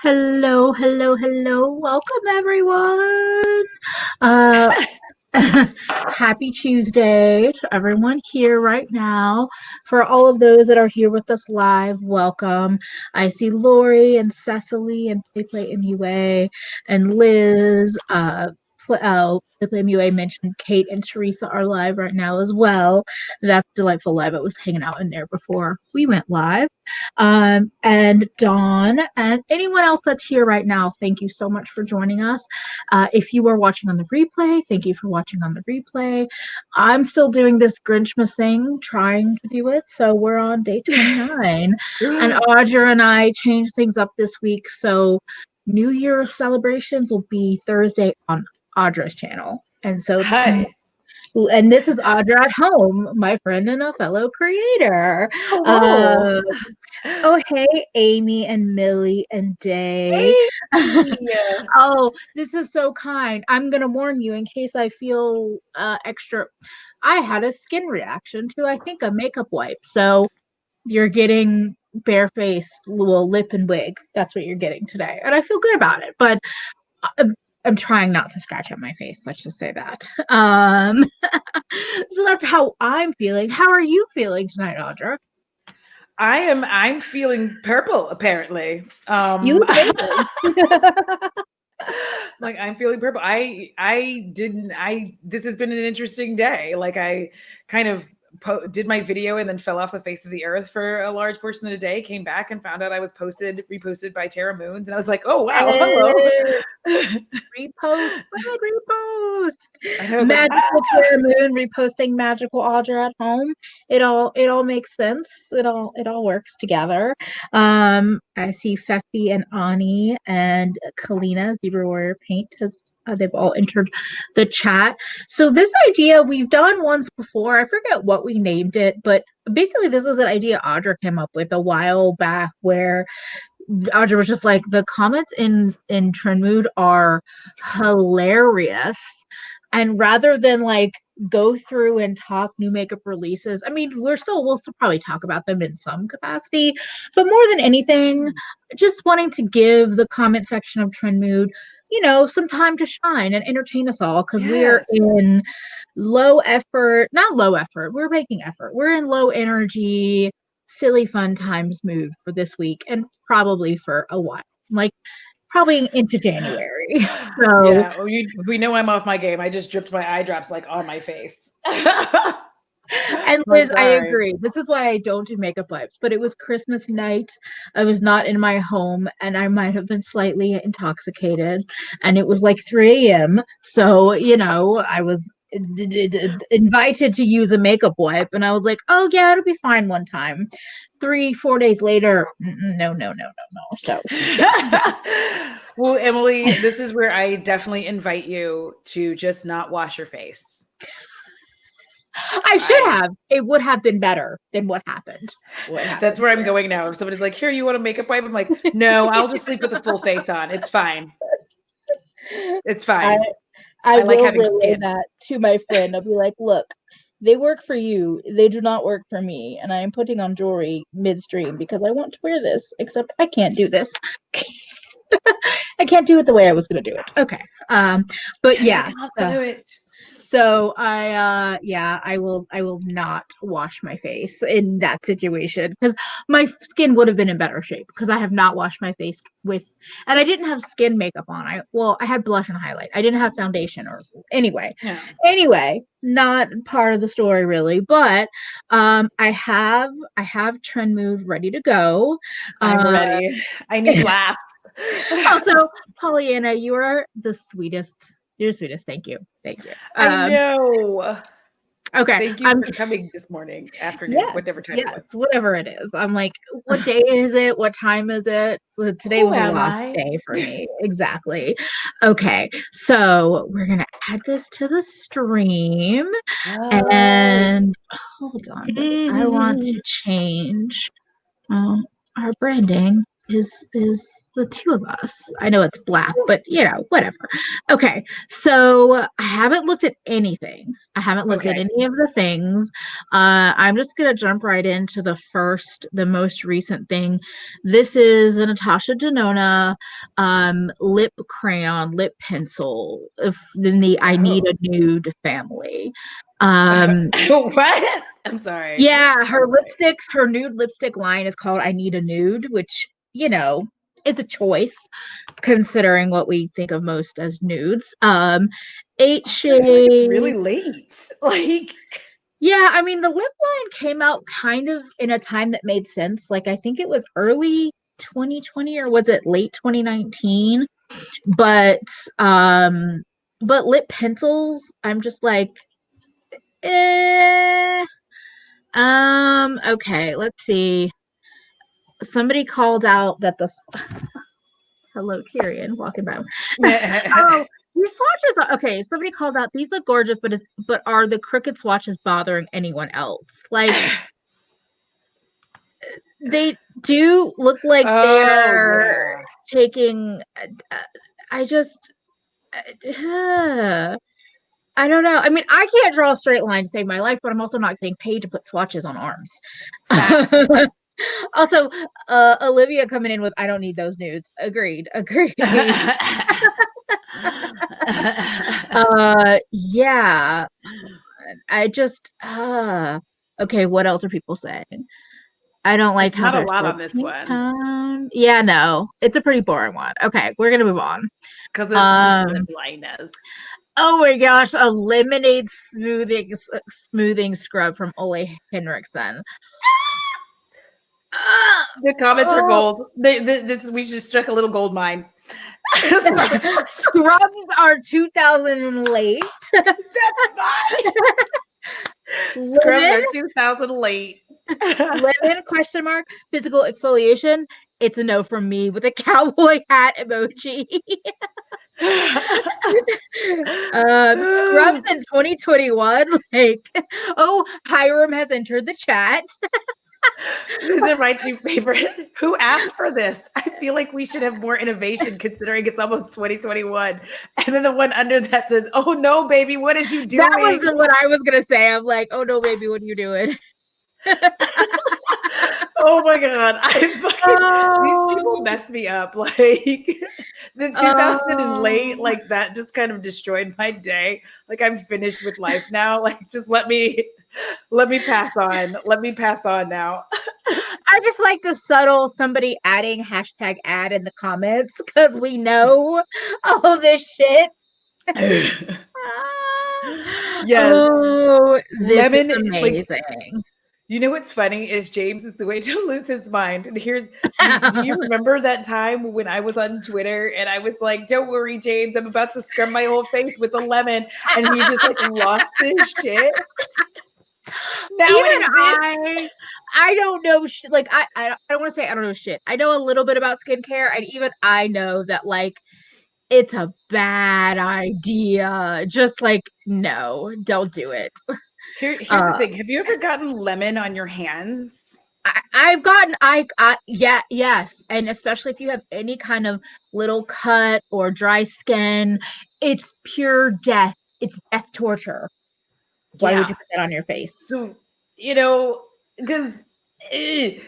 Hello, hello, hello. Welcome, everyone. Uh, Happy Tuesday to everyone here right now. For all of those that are here with us live, welcome. I see Lori and Cecily and Playplay MUA and Liz. Playplay MUA mentioned Kate and Teresa are live right now as well. That's delightful live. I was hanging out in there before we went live. And Dawn and anyone else that's here right now, thank you so much for joining us. If you are watching on the replay, thank you for watching on the replay. I'm still doing this Grinchmas thing, trying to do it. So we're on day 29. And Audra and I changed things up this week. So New Year celebrations will be Thursday on Audra's channel. And so Hi. and this is Audra at home, my friend and a fellow creator. Hello. Oh, hey, Amy and Millie and Day. Hey. Oh, this is so kind. I'm going to warn you in case I feel extra. I had a skin reaction to, I think, a makeup wipe. So you're getting barefaced, well, lip and wig. That's what you're getting today. And I feel good about it. But I'm trying not to scratch up my face. Let's just say that. So that's how I'm feeling. How are you feeling tonight, Audra? I'm feeling purple apparently. You look amazing. Like I'm feeling purple. This has been an interesting day. Like I kind of did my video and then fell off the face of the earth for a large portion of the day, came back and found out I was reposted by Tara Moons. And I was like, oh, wow, hello. Repost. I know, Magical Tara Moon reposting magical Audra at home. It all makes sense. It all works together. I see Fefi and Ani and Kalina, Zebra Warrior Paint has they've all entered the chat. So this idea we've done once before. I forget what we named it, but basically this was an idea Audra came up with a while back where Audra was just like, the comments in Trendmood are hilarious. And rather than like go through and talk new makeup releases, I mean, we'll still probably talk about them in some capacity, but more than anything, just wanting to give the comment section of Trendmood, some time to shine and entertain us all because we're in low effort, not low effort, we're making effort. We're in low energy, silly fun times mood for this week and probably for a while. Like probably into January. So yeah, we know I'm off my game. I just dripped my eye drops like on my face. And Liz, I agree. This is why I don't do makeup wipes, but it was Christmas night. I was not in my home and I might have been slightly intoxicated. And it was like 3 a.m. So, I was invited to use a makeup wipe and I was like, oh yeah, it'll be fine one time. 3-4 days later, no. So well, Emily, this is where I definitely invite you to just not wash your face. I should have. It would have been better than what happened. That's where I'm going now. If somebody's like, here, you want a makeup wipe? I'm like, no, I'll just sleep with a full face on. It's fine. It's fine. I like will relay that to my friend. I'll be like, look, they work for you. They do not work for me. And I am putting on jewelry midstream because I want to wear this, except I can't do this. I can't do it the way I was going to do it. Okay. But yeah. Do it. So I will not wash my face in that situation because my skin would have been in better shape because I have not washed my face and I didn't have skin makeup on. I had blush and highlight. I didn't have foundation anyway, not part of the story really, but I have Trendmood ready to go. I'm ready. I need laughs. Also, Pollyanna, you are the sweetest. You're the sweetest. Thank you. I know. Okay. Thank you for coming this morning, afternoon, whatever time it was. Whatever it is. I'm like, what day is it? What time is it? Today was a lost day for me. Exactly. Okay. So we're going to add this to the stream. And hold on. I want to change our branding. is the two of us. I know it's black, but whatever. Okay, so I haven't looked at anything. I haven't looked at Okay. any of the things. I'm just gonna jump right into the most recent thing. This is a Natasha Denona lip crayon, lip pencil, in the I Need Oh. a Nude family. Um, What? I'm sorry. yeah, her nude lipstick line is called I Need a Nude, which, is a choice considering what we think of most as nudes. Eight Also, I feel like it's really shades. late. Like, Yeah, I mean, the lip line came out kind of in a time that made sense. Like, I think it was early 2020 or was it late 2019? But um but lip pencils, I'm just like, eh. Okay, let's see. Somebody called out that hello Tyrion walking by. Oh, these swatches are okay. Somebody called out these look gorgeous, but are the crooked swatches bothering anyone else? Like they do look like oh they're yeah. taking. I just. I don't know. I mean, I can't draw a straight line to save my life, but I'm also not getting paid to put swatches on arms. Fact. Also, Olivia coming in with I don't need those nudes. Agreed. Yeah. I just okay, what else are people saying? I don't like It's how not a they're lot so on this pink one toned. Yeah, no. It's a pretty boring one. Okay, we're gonna move on. because it's just lip Um liners. oh my gosh, a lemonade smoothing scrub from Ole Henriksen. The comments are Oh. gold. We just struck a little gold mine. Scrubs are 2000 and late. That's fine. Scrubs are 2000 late. Lemon question mark physical exfoliation. It's a no from me with a cowboy hat emoji. Scrubs in 2021. Like, oh, Hiram has entered the chat. These are my two favorite. Who asked for this? I feel like we should have more innovation considering it's almost 2021. And then the one under that says, "Oh no, baby, what is you doing?" That was what I was gonna say. I'm like, oh no, baby, what are you doing? Oh my god, these people mess me up. Like the 2000 and late, like that just kind of destroyed my day. Like I'm finished with life now. Like just let me pass on. Let me pass on now. I just like the subtle somebody adding hashtag ad in the comments because we know all this shit. Yes. Oh, this Lemon, is amazing. like, you know what's funny is James is the way to lose his mind. And do you remember that time when I was on Twitter and I was like, "Don't worry, James, I'm about to scrub my whole face with a lemon," and he just like lost his shit. Now I don't know like I don't want to say I don't know shit. I know a little bit about skincare, and even I know that like it's a bad idea. Just like no, don't do it. Here's the thing. Have you ever gotten lemon on your hands? I've gotten yes, and especially if you have any kind of little cut or dry skin, it's pure death. It's death torture. Why would you put that on your face? So because here's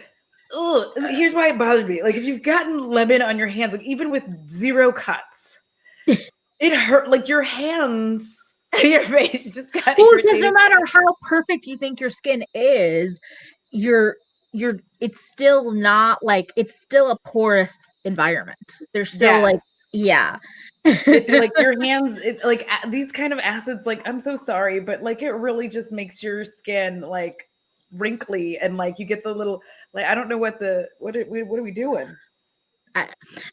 why it bothers me. Like if you've gotten lemon on your hands, like even with 0 cuts, it hurt. Like your hands. Your face just got irritated. Because no matter how perfect you think your skin is, it's still not like it's still a porous environment. There's still like like your hands, like these kind of acids, like I'm so sorry, but like it really just makes your skin like wrinkly and like you get the little like I don't know what are we doing?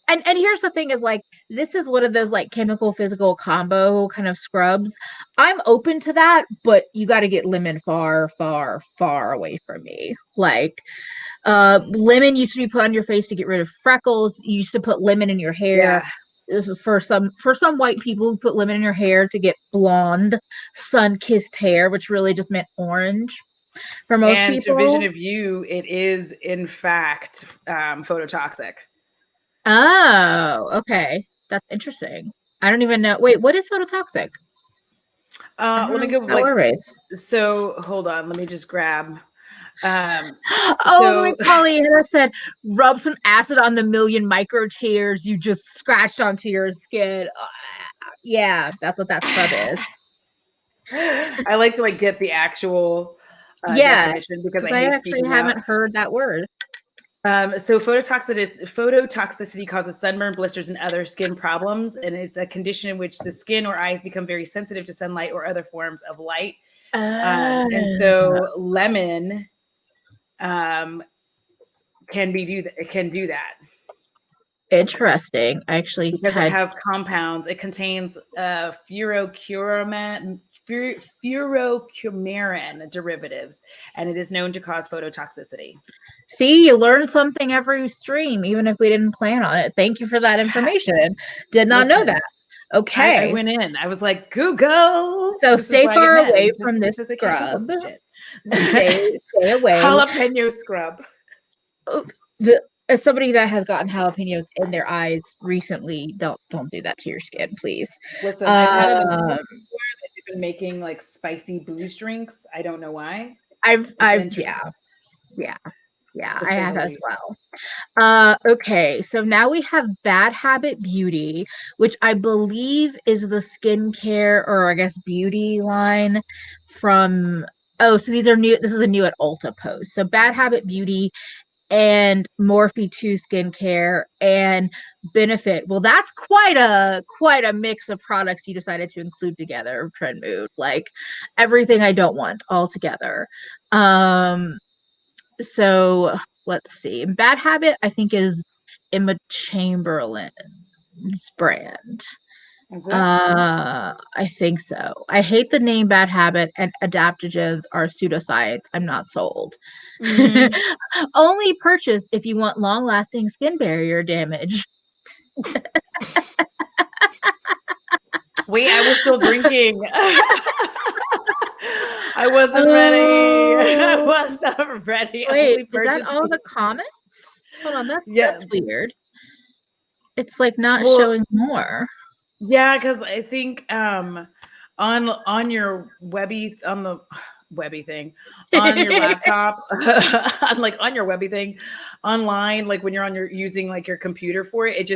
And here's the thing is like this is one of those like chemical physical combo kind of scrubs. I'm open to that, but you got to get lemon far away from me. Like lemon used to be put on your face to get rid of freckles. You used to put lemon in your hair. For some white people who put lemon in your hair to get blonde sun-kissed hair, which really just meant orange for most people. To Vision of You, it is in fact phototoxic. Oh, okay. That's interesting. I don't even know. Wait, what is phototoxic? I don't Let me know go how it like, rates. so hold on, let me just grab. Um, Oh, the way so Pollyanna said, rub some acid on the million micro tears you just scratched onto your skin. Yeah, that's what that scrub is. I like to like get the actual Yes, definition because because I I hate actually speaking out. haven't heard that word. So phototoxicity causes sunburn, blisters, and other skin problems, and it's a condition in which the skin or eyes become very sensitive to sunlight or other forms of light. And Oh, so lemon can do that interesting. I actually because it had. has compounds. It contains furocumarin derivatives, and it is known to cause phototoxicity. See, you learn something every stream, even if we didn't plan on it. Thank you for that information. Did not know Listen, that. I Okay. went in. I was like, Google. So This is stay why I get far mad away and from this says I can't Google scrub. some shit. Stay away. Jalapeno scrub. Oh, the as somebody that has gotten jalapenos in their eyes recently, don't do that to your skin, please. Listen, I've had an Um, they've been making like spicy booze drinks. I don't know why. It's I've interesting, yeah, to I say have the as least. well. Okay, so now we have Bad Habit Beauty, which I believe is the skincare or I guess beauty line from. Oh, so these are new. This is a new at Ulta post. So Bad Habit Beauty and Morphe 2 skincare and Benefit. Well, that's quite a mix of products you decided to include together, Trendmood. Like everything I don't want all together. So let's see. Bad Habit, I think, is Emma Chamberlain's brand. Is it? I think so. I hate the name Bad Habit, and adaptogens are pseudoscience. I'm not sold. Mm-hmm. Only purchase if you want long-lasting skin barrier damage. Wait, I was still drinking. I wasn't ready. I Oh, was not ready. wait, Only is that purchase. all the comments? Hold on, Yeah. that's weird. It's like not Well, showing more. yeah, because I think on your webby on the webby thing on your laptop on your webby thing online, like when you're on your using like your computer for it, it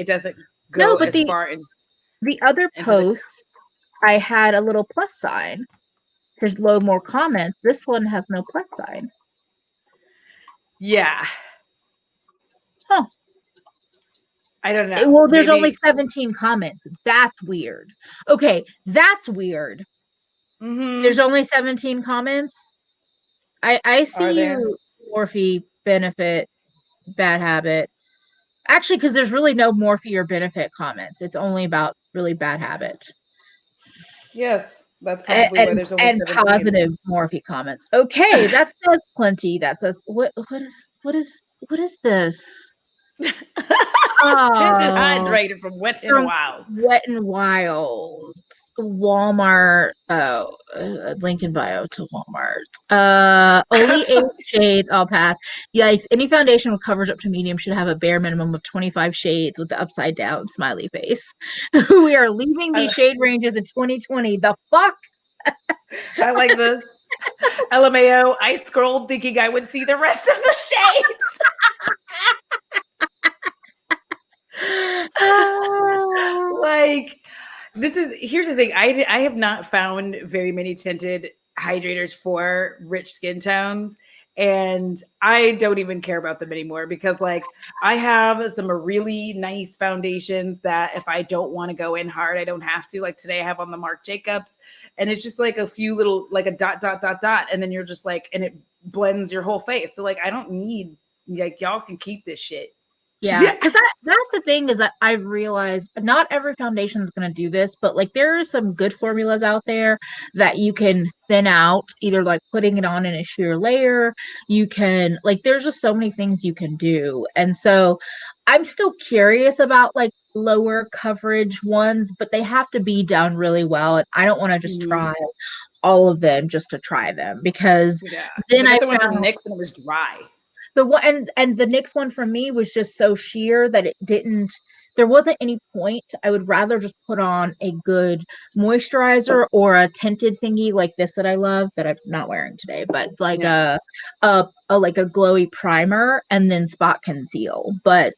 doesn't No, go but as far the other into the. posts I had a little plus sign. There's low more comments. This one has no plus sign. Yeah, Huh. I don't know. Well, there's only Maybe. 17 comments. That's weird. Okay, that's weird. There's Hmm. only 17 comments. I Are see there? you, Morphe, Benefit, Bad Habit. Actually, because there's really no Morphe or Benefit comments. It's only about really Bad Habit. Yes, that's probably why there's only And 17. positive Morphe comments. Okay, that says plenty. That says what is this? Tinted Oh, hydrated from Wet and from Wild. Wet and Wild, Walmart. Oh, link in bio to Walmart. Only 8 shades. I'll pass. Yikes! Any foundation with coverage up to medium should have a bare minimum of 25 shades with the upside down smiley face. We are leaving these I, shade ranges in 2020. The fuck? I like this. LMAO, I scrolled thinking I would see the rest of the shades. Like, here's the thing. I have not found very many tinted hydrators for rich skin tones. And I don't even care about them anymore because, like, I have some really nice foundations that if I don't want to go in hard, I don't have to. Like today, I have on the Marc Jacobs, and it's just like a few little, like a dot, dot, dot, dot, and then you're just like, and it blends your whole face. So, like, I don't need, like, y'all can keep this shit. Yeah, Yeah. because that's the thing is that I've realized not every foundation is going to do this, but like there are some good formulas out there that you can thin out, either like putting it on in a sheer layer. You can like there's just so many things you can do, and so I'm still curious about like lower coverage ones, but they have to be done really well, and I don't want to just Mhm. try all of them just to try them because Yeah, because then I got I the one from found Nick and it was dry. The one and the next one for me was just so sheer that there wasn't any point. I would rather just put on a good moisturizer or a tinted thingy like this that I love that I'm not wearing today, but like like a glowy primer and then spot conceal. But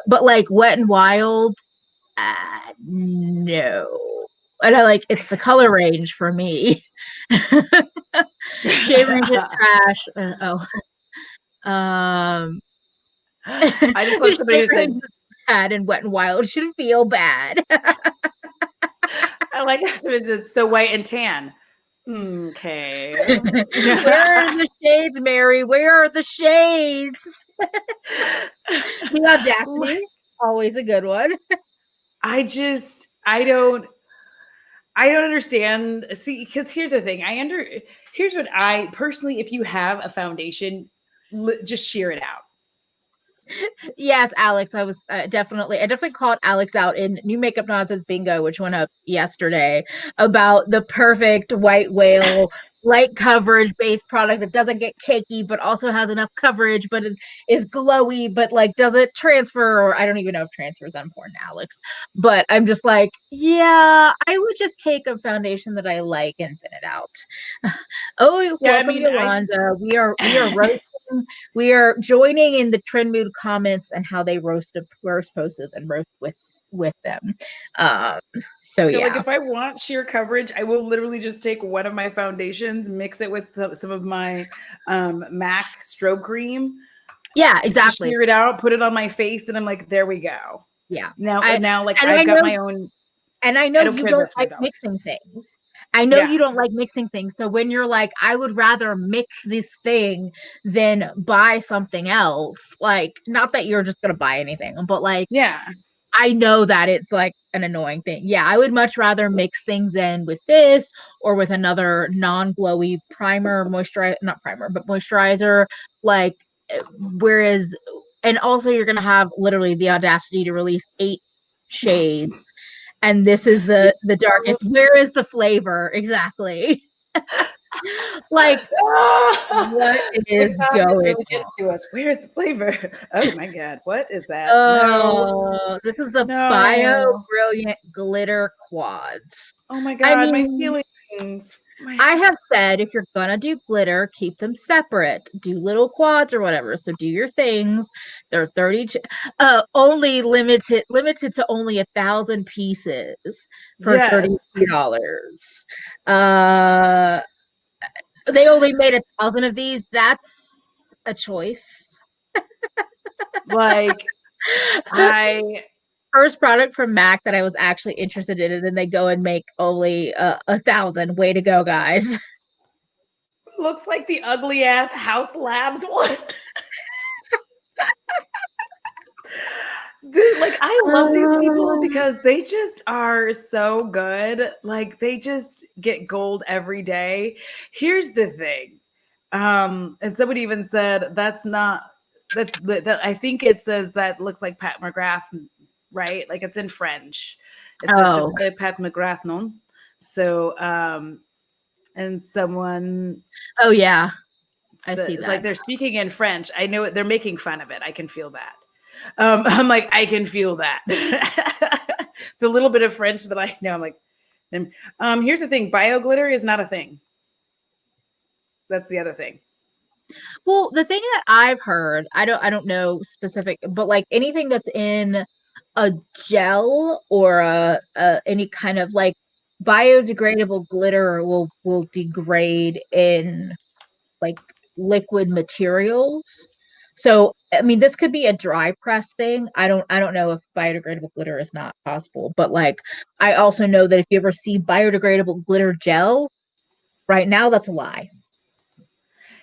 like Wet and Wild, no. And I like it's the color range for me. Shade range is trash. I just love somebody who said bad and Wet and Wild should feel bad. I like it's so white and tan. Okay. Where are the shades, Mary? Where are the shades? The audacity, always a good one. I don't understand. See, because here's the thing. Here's what I personally, if you have a foundation, just sheer it out. Yes, Alex, I was definitely called Alex out in New Makeup Nonsense Bingo, which went up yesterday, about the perfect white whale light coverage based product that doesn't get cakey but also has enough coverage but it is glowy but like doesn't transfer, or I don't even know if transfer is that important, Alex, but I'm just like, yeah, I would just take a foundation that I like and thin it out. Oh yeah, welcome, Yolanda. We are roasting. We are joining in the Trendmood comments and how they roast posters and roast with them. So yeah, like if I want sheer coverage, I will literally just take one of my foundations, mix it with some of my MAC strobe cream. Yeah, exactly. Sheer it out, put it on my face, and I'm like, there we go. Yeah. Now like I've got my own. And I know you don't like mixing things. I know you don't like mixing things. So when you're like, I would rather mix this thing than buy something else, like, not that you're just going to buy anything, but like, yeah, I know that it's like an annoying thing. Yeah, I would much rather mix things in with this or with another non-glowy primer, not primer, but moisturizer. Like, whereas, and also you're going to have literally the audacity to release 8 shades. And this is the darkest. Where is the flavor exactly? Like, what is going to us? Where's the flavor? Oh my god, what is that? Oh, this is the Bio Brilliant Glitter Quads. Oh my god, I mean, my feelings. I have said if you're gonna do glitter, keep them separate. Do little quads or whatever. So do your things. They're 30, only limited to only 1,000 pieces for $33. They only made 1,000 of these. That's a choice. Like, first product from MAC that I was actually interested in, and then they go and make only 1,000. Way to go, guys. Looks like the ugly ass House Labs one. Dude, like, I love these people because they just are so good. Like, they just get gold every day. Here's the thing. And somebody even said that I think it says that looks like Pat McGrath, right? Like, it's in French. It says Pat McGrath, no? So, and someone. Oh yeah, I see that. Like, they're speaking in French. I know they're making fun of it. I can feel that. I'm like, I can feel that. The little bit of French that I know, I'm like, here's the thing. Bio glitter is not a thing. That's the other thing. Well, the thing that I've heard, I don't know specific, but like anything that's in a gel or any kind of like biodegradable glitter will degrade in like liquid materials. So I mean, this could be a dry press thing. I don't know if biodegradable glitter is not possible, but like I also know that if you ever see biodegradable glitter gel, right now that's a lie.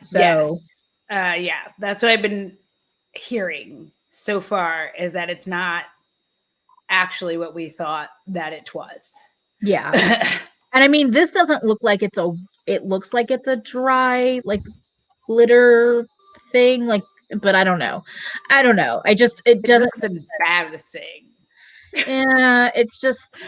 So yeah, that's what I've been hearing so far, is that it's not actually what we thought that it was. Yeah. And I mean, this doesn't look like it looks like it's a dry like glitter thing, like, but I don't know. It doesn't embarrassing. Yeah, it's just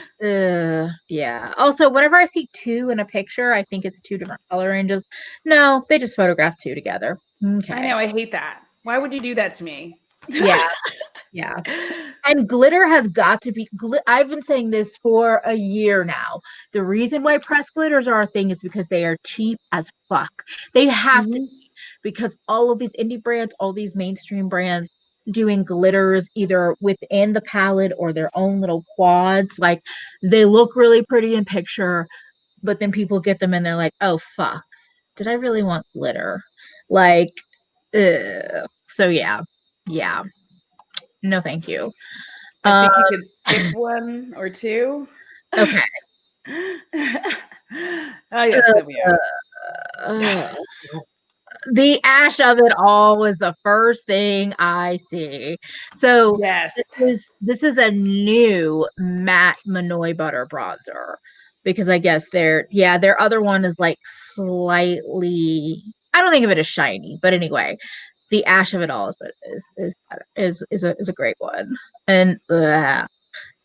yeah. Also, whenever I see 2 in a picture, I think it's 2 different color ranges. No, they just photographed 2 together. Okay. I know, I hate that. Why would you do that to me? Yeah. Yeah. And glitter has got to be, I've been saying this for a year now. The reason why pressed glitters are a thing is because they are cheap as fuck. They have to be, because all of these indie brands, all these mainstream brands doing glitters either within the palette or their own little quads, like they look really pretty in picture, but then people get them and they're like, oh fuck, did I really want glitter? Like, so yeah. No, thank you. I think you could skip one or two. Okay. Oh yes, there we are. The ash of it all was the first thing I see. So yes, this is a new matte Manoi butter bronzer, because I guess their other one is like slightly, I don't think of it as shiny, but anyway, the ash of it all is a great one. And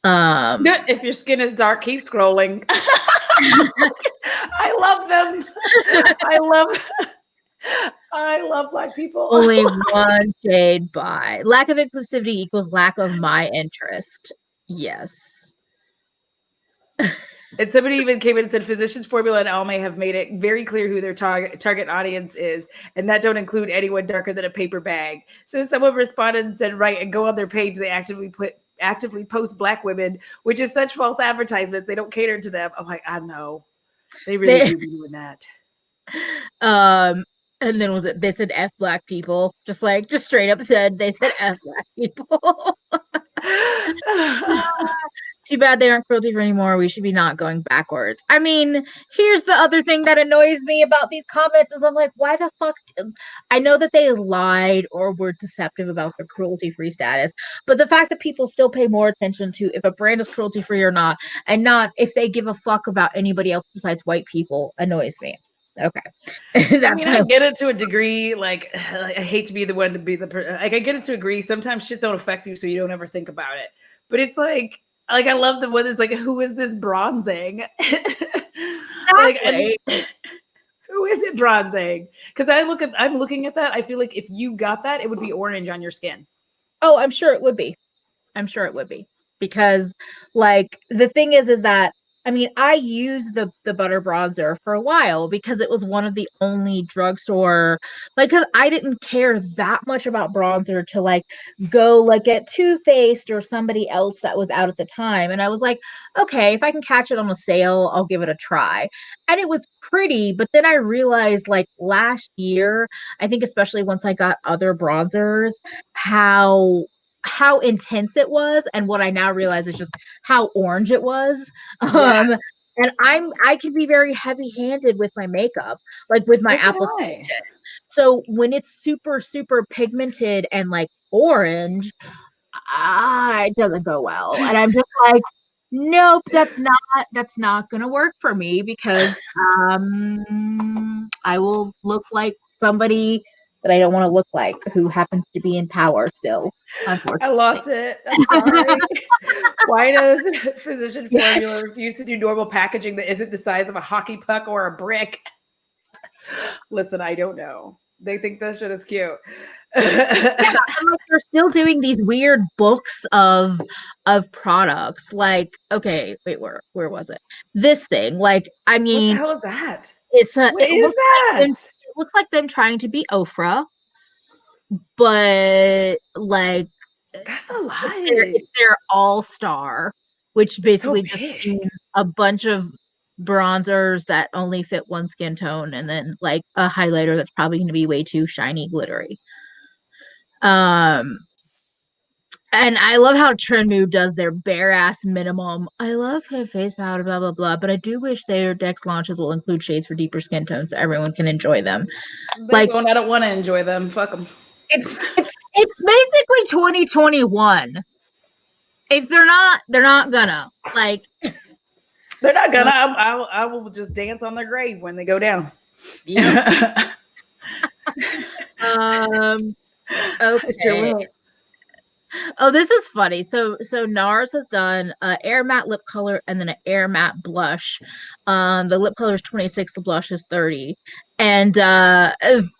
if your skin is dark, keep scrolling. I love them. I love Black people. Only one shade by. Lack of inclusivity equals lack of my interest. Yes. And somebody even came in and said Physicians Formula and Almay have made it very clear who their target audience is, and that don't include anyone darker than a paper bag. So someone responded and said, right, and go on their page, they actively post Black women, which is such false advertisements. They don't cater to them. I'm like, I know. They really do be doing that. And then they said F Black people, just straight up said they said F Black people. Too bad they aren't cruelty free anymore. We should be not going backwards. I mean, here's the other thing that annoys me about these comments is I'm like, why the fuck? I know that they lied or were deceptive about their cruelty free status, but the fact that people still pay more attention to if a brand is cruelty free or not, and not if they give a fuck about anybody else besides white people, annoys me. Okay. I mean, I get it to a degree. Like, I hate to be the one to be like, I get it to a degree. Sometimes shit don't affect you, so you don't ever think about it. But it's like I love the one that's like, who is this bronzing? Exactly. Who is it bronzing? Because I'm looking at that. I feel like if you got that, it would be orange on your skin. Oh, I'm sure it would be. Because like the thing is that I mean, I used the butter bronzer for a while because it was one of the only drugstore, like, because I didn't care that much about bronzer to like go like get Too Faced or somebody else that was out at the time. And I was like, okay, if I can catch it on a sale, I'll give it a try. And it was pretty, but then I realized like last year, I think especially once I got other bronzers, how intense it was, and what I now realize is just how orange it was. Yeah. And I can be very heavy-handed with my makeup, like with my application. So when it's super super pigmented and like orange, it doesn't go well. And I'm just like, nope, that's not gonna work for me, because I will look like somebody that I don't want to look like, who happens to be in power still. Unfortunately. I lost it. I'm sorry. Why does Physician Formula refuse to do normal packaging that isn't the size of a hockey puck or a brick? Listen, I don't know. They think that shit is cute. Yeah, and like they're still doing these weird books of products. Like, okay, wait, where was it? This thing, like, I mean, what the hell is that? It looks like them trying to be Ofra, but like that's a lie. It's their all-star, which basically just means a bunch of bronzers that only fit one skin tone, and then like a highlighter that's probably going to be way too shiny, glittery. And I love how Trendmood does their bare ass minimum. I love her face powder, blah blah blah, but I do wish their Dex launches will include shades for deeper skin tones so everyone can enjoy them. I don't want to enjoy them. Fuck them. It's basically 2021. If they're not gonna like. They're not gonna. I will just dance on their grave when they go down. Yeah. Okay. Oh, this is funny. So Nars has done air matte lip color and then an air matte blush. The lip color is 26, the blush is 30. And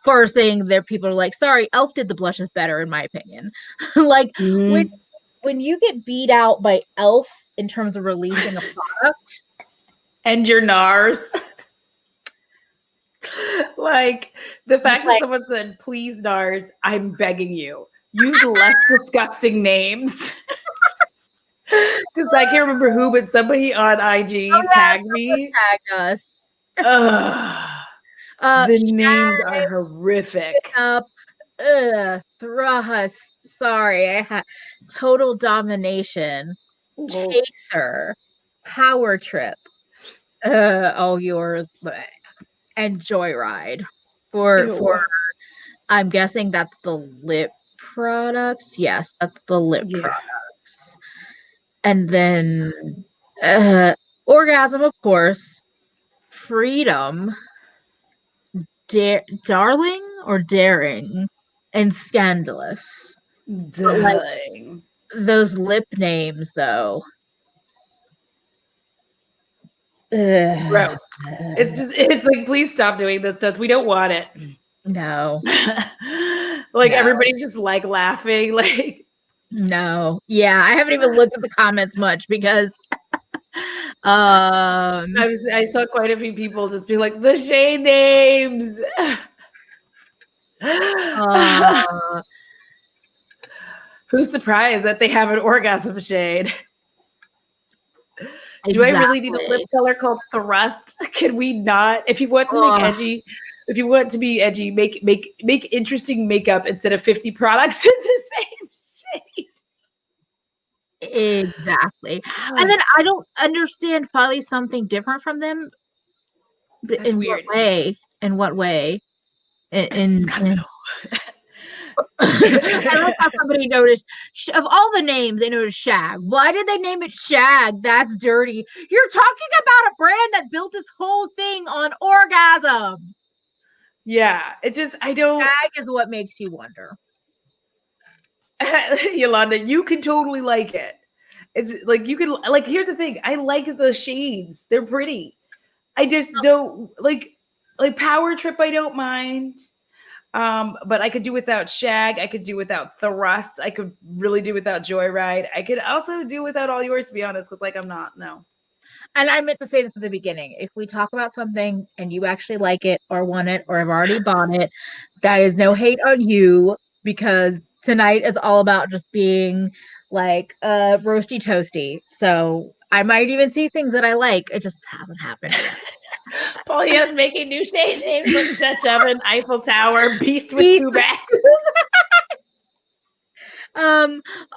first thing there people are like, sorry, Elf did the blushes better in my opinion. Like when Mhm. when you get beat out by Elf in terms of releasing a product, And your Nars. Like the fact that like someone said, please, Nars, I'm begging you, use less disgusting names. Because I can't remember who, but somebody on oh IG yeah, tagged me. tag us. Ugh, the names are horrific. Up, thrust. Sorry, I had total domination, Well, chaser, power trip. All yours, and joyride. For ew. I'm guessing that's the lip products. Yes, that's the lip Yeah. products. And then orgasm, of course. Freedom, darling or daring, and scandalous. But like Dang. those lip names, though. Ugh. Gross. It's like, please stop doing this. We don't want it. No, Like no, everybody's just like laughing. Like no. Yeah, I haven't even looked at the comments much because I saw quite a few people just be like, the shade names. uh Who's surprised that they have an orgasm shade? Do I really need a lip exactly. color called Thrust? Can we not? If you want to make Ugh, edgy, if you want to be edgy, make interesting makeup instead of 50 products in the same shade. exactly. And Oh, then I don't understand finally something different from them. that's In what weird. way? In what way? In I love how somebody noticed of all the names, they noticed Shag. Why did they name it Shag? That's dirty. You're talking about a brand that built its whole thing on orgasm. Yeah, it just I don't. Shag is what makes you wonder. Yolanda, you can totally like it. It's like you can like. Here's the thing: I like the shades; they're pretty. I just don't like Power Trip. I don't mind. But I could do without Shag. I could do without Thrust. I could really do without Joyride. I could also do without all yours, to be honest, because like I'm not. No. And I meant to say this at the beginning. If we talk about something and you actually like it or want it or have already bought it, that is no hate on you because tonight is all about just being like roasty toasty. So I might even see things that I like. It just hasn't happened yet. Paulina's making new shade names like Dutch Oven, Eiffel Tower, Beast with Beast Two with Backs.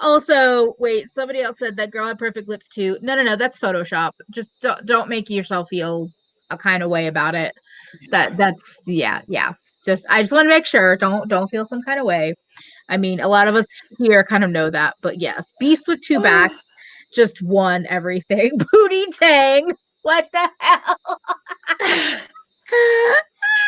Also, wait, somebody else said that girl had perfect lips too. No, that's Photoshop. Just don't make yourself feel a kind of way about it. That's yeah. I just want to make sure. Don't feel some kind of way. I mean, a lot of us here kind of know that, but yes, beast with two backs just won everything. Booty Tang. What the hell?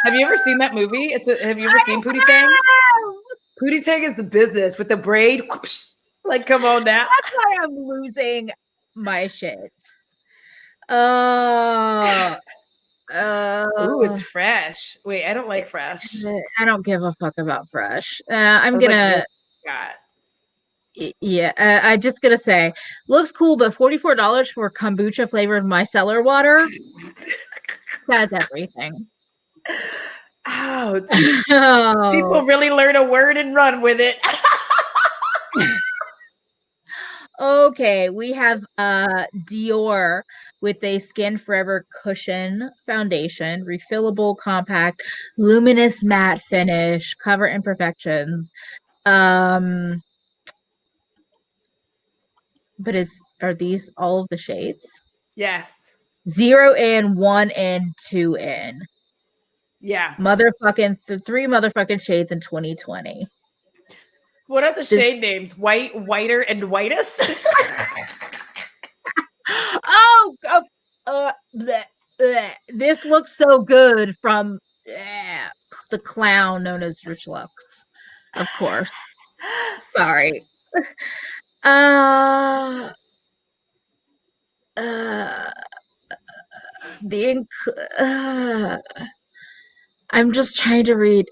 Have you ever seen that movie? Have you ever I seen Pootie Tang? have. Pootie Tang is the business with the braid. Whoosh. Like, come on now. That's why I'm losing my shit. Uh, Ooh, uh, it's fresh. Wait, I don't like fresh. I don't give a fuck about fresh. I I'm was like, what gonna, you got? yeah, I'm just gonna say, looks cool, but $44 for kombucha flavored micellar water says everything. Ouch. Oh, People really learn a word and run with it. okay. We have Dior with a Skin Forever Cushion Foundation, refillable, compact, luminous matte finish, cover imperfections. Um, but are these all of the shades? Yes. 0 in, 1 in, 2 in. Yeah. Motherfucking three motherfucking shades in 2020. What are the This shade names? White, whiter, and whitest? oh, bleh, bleh. This looks so good from the clown known as Rich Lux, of course. Sorry. Uh, uh, the I'm just trying to read.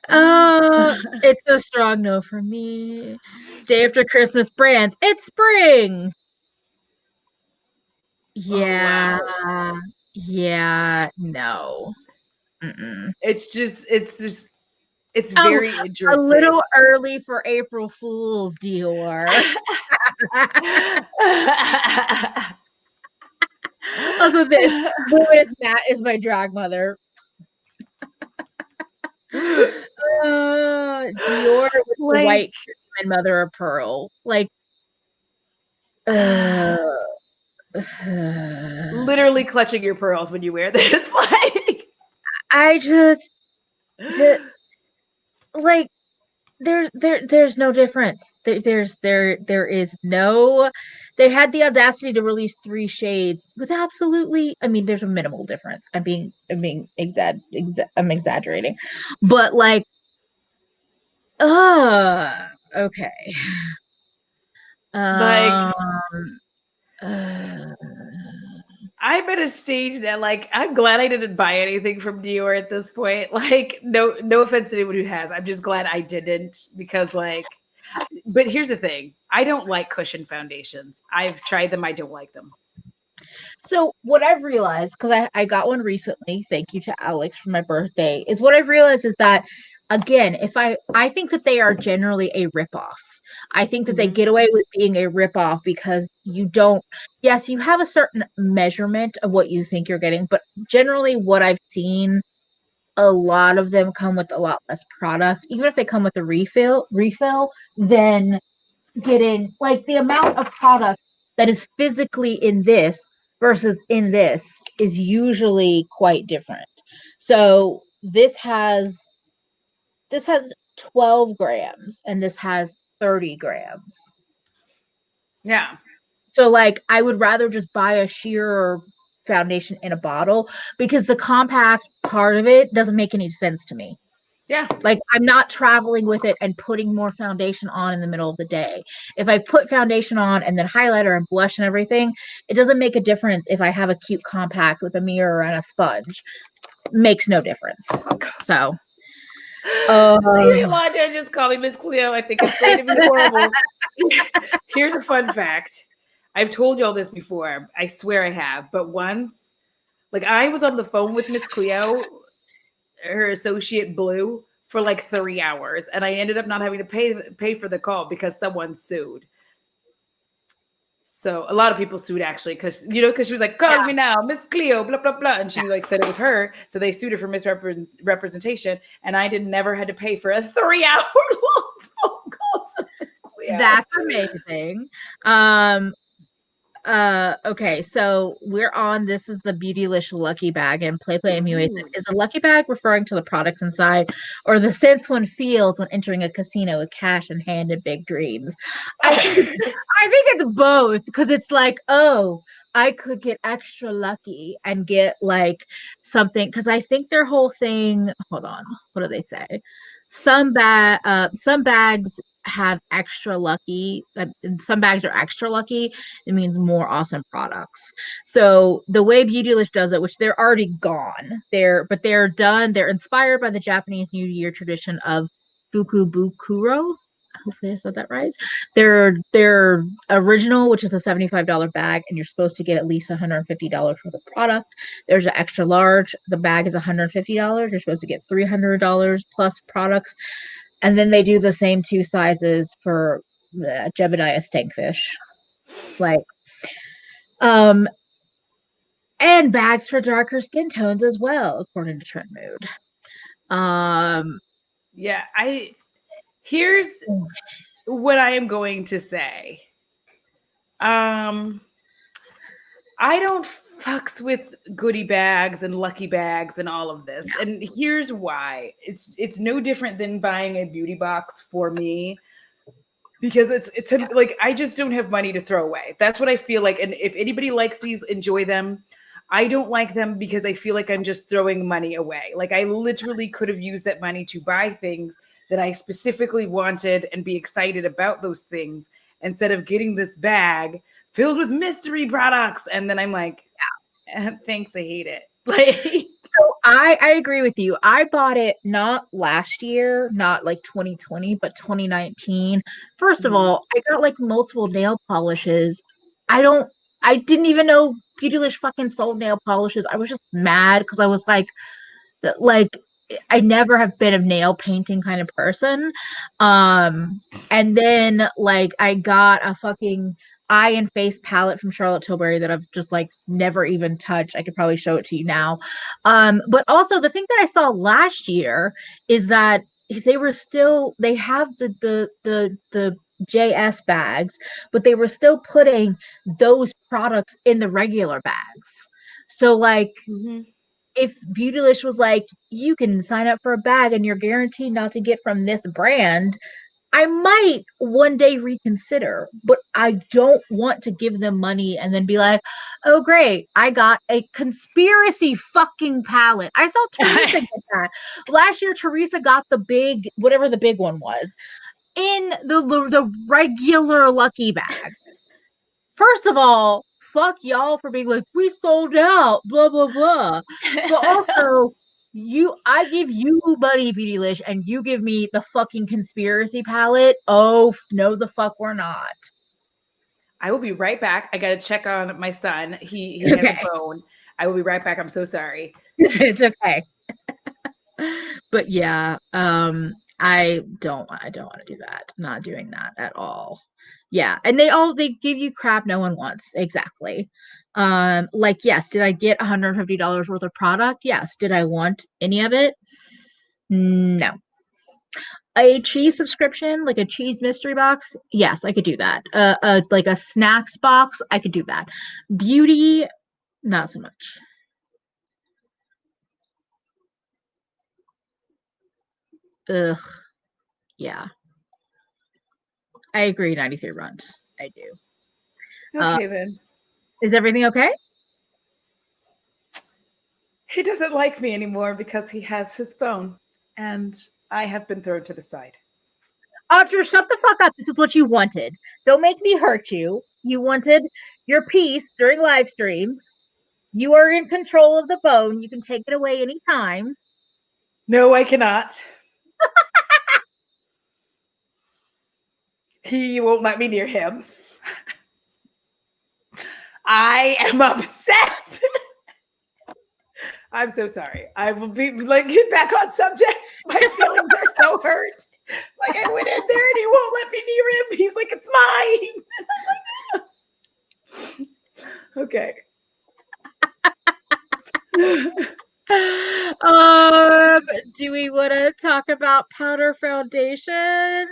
It's a strong no for me. Day after Christmas brands. It's spring. Oh Yeah. wow. Yeah. No. Mm-mm. It's Oh, very a interesting. little early for April Fools, Dior. Also, this Louis Matt is my drag mother. Dior with the Like white and mother of pearl. Like, uh, literally clutching your pearls when you wear this. Like I just like there's no difference. There is no. They had the audacity to release 3 shades with absolutely. I mean, there's a minimal difference. I'm exaggerating, but like, okay. like Um, uh, I'm at a stage that like I'm glad I didn't buy anything from Dior at this point. Like no offense to anyone who has. I'm just glad I didn't because like but here's the thing. I don't like cushion foundations. I've tried them, I don't like them. So what I've realized, because I got one recently, thank you to Alex for my birthday, is what I've realized is that again, if I think that they are generally a ripoff. I think that they Mhm. get away with being a ripoff because you don't, yes, you have a certain measurement of what you think you're getting, but generally what I've seen, a lot of them come with a lot less product. Even if they come with a refill, then getting like the amount of product that is physically in this versus in this is usually quite different. So this has 12 grams and this has 30 grams. Yeah. So like I would rather just buy a sheer foundation in a bottle because the compact part of it doesn't make any sense to me. Yeah. Like I'm not traveling with it and putting more foundation on in the middle of the day. If I put foundation on and then highlighter and blush and everything, it doesn't make a difference if I have a cute compact with a mirror and a sponge. Makes no difference. So, uh Yolanda just called me Miss Cleo. I think it's going to be horrible. Here's a fun fact. I've told y'all this before. I swear I have. But once, like I was on the phone with Miss Cleo, her associate Blue, for like 3 hours, and I ended up not having to pay for the call because someone sued. So a lot of people sued actually because she was like, yeah, call me now, Miss Cleo, blah blah blah, and she like said it was her. So they sued her for misrepresentation, and I never had to pay for a 3 hour long phone call to Miss Cleo. that's amazing. Okay, so we're on. This is the Beautylish Lucky Bag, and Play Play MUA Ooh. is a lucky bag referring to the products inside or the sense one feels when entering a casino with cash in hand and big dreams. I think it's both because it's like, oh, I could get extra lucky and get like something because I think their whole thing, hold on, what do they say? Some bags have extra lucky, and some bags are extra lucky. It means more awesome products. So the way Beautylish does it, which they're already gone, they're done. They're inspired by the Japanese New Year tradition of Fukubukuro. Hopefully I said that right. Their original, which is a $75 bag, and you're supposed to get at least $150 for the product. There's an extra large. The bag is $150. You're supposed to get $300 plus products. And then they do the same 2 sizes for Jebediah Stankfish. Like, um, and bags for darker skin tones as well, according to Trendmood. Um, Yeah, here's what I am going to say. I don't fucks with goodie bags and lucky bags and all of this. And here's why. It's no different than buying a beauty box for me because it's like I just don't have money to throw away. That's what I feel like. And if anybody likes these, enjoy them. I don't like them because I feel like I'm just throwing money away. Like I literally could have used that money to buy things that I specifically wanted and be excited about those things instead of getting this bag filled with mystery products. And then I'm like, thanks, I hate it. Like, so I agree with you. I bought it not last year, not like 2020, but 2019. First of all, I got like multiple nail polishes. I didn't even know Beautylish fucking sold nail polishes. I was just mad because I was like I never have been a nail painting kind of person. And then like I got a fucking eye and face palette from Charlotte Tilbury that I've just like never even touched. I could probably show it to you now. But also the thing that I saw last year is that they have the JS bags, but they were still putting those products in the regular bags. So like if Beautylish was like, you can sign up for a bag and you're guaranteed not to get from this brand, I might one day reconsider, but I don't want to give them money and then be like, oh, great, I got a conspiracy fucking palette. I saw Teresa get that. Last year, Teresa got the big, whatever the big one was, in the regular Lucky bag. First of all, fuck y'all for being like, we sold out, blah, blah, blah. But also, I give you Buddy Beautylish and you give me the fucking conspiracy palette. Oh, no, the fuck we're not. I will be right back. I got to check on my son. He has a phone. I will be right back. I'm so sorry. It's okay. But yeah, I don't want to do that. I'm not doing that at all. Yeah, and they give you crap no one wants. Exactly. Like yes, did I get $150 worth of product? Yes. Did I want any of it? No. A cheese subscription, like a cheese mystery box, yes, I could do that. Like a snacks box, I could do that. Beauty, not so much. Ugh. Yeah. I agree, 93 runs. I do. Okay, then. Is everything okay? He doesn't like me anymore because he has his phone, and I have been thrown to the side. Audra, shut the fuck up. This is what you wanted. Don't make me hurt you. You wanted your peace during live stream. You are in control of the phone. You can take it away anytime. No, I cannot. He won't let me near him. I am upset. I'm so sorry. I will be like, get back on subject. My feelings are so hurt. Like I went in there and he won't let me near him. He's like, it's mine. Okay. Do we want to talk about powder foundation?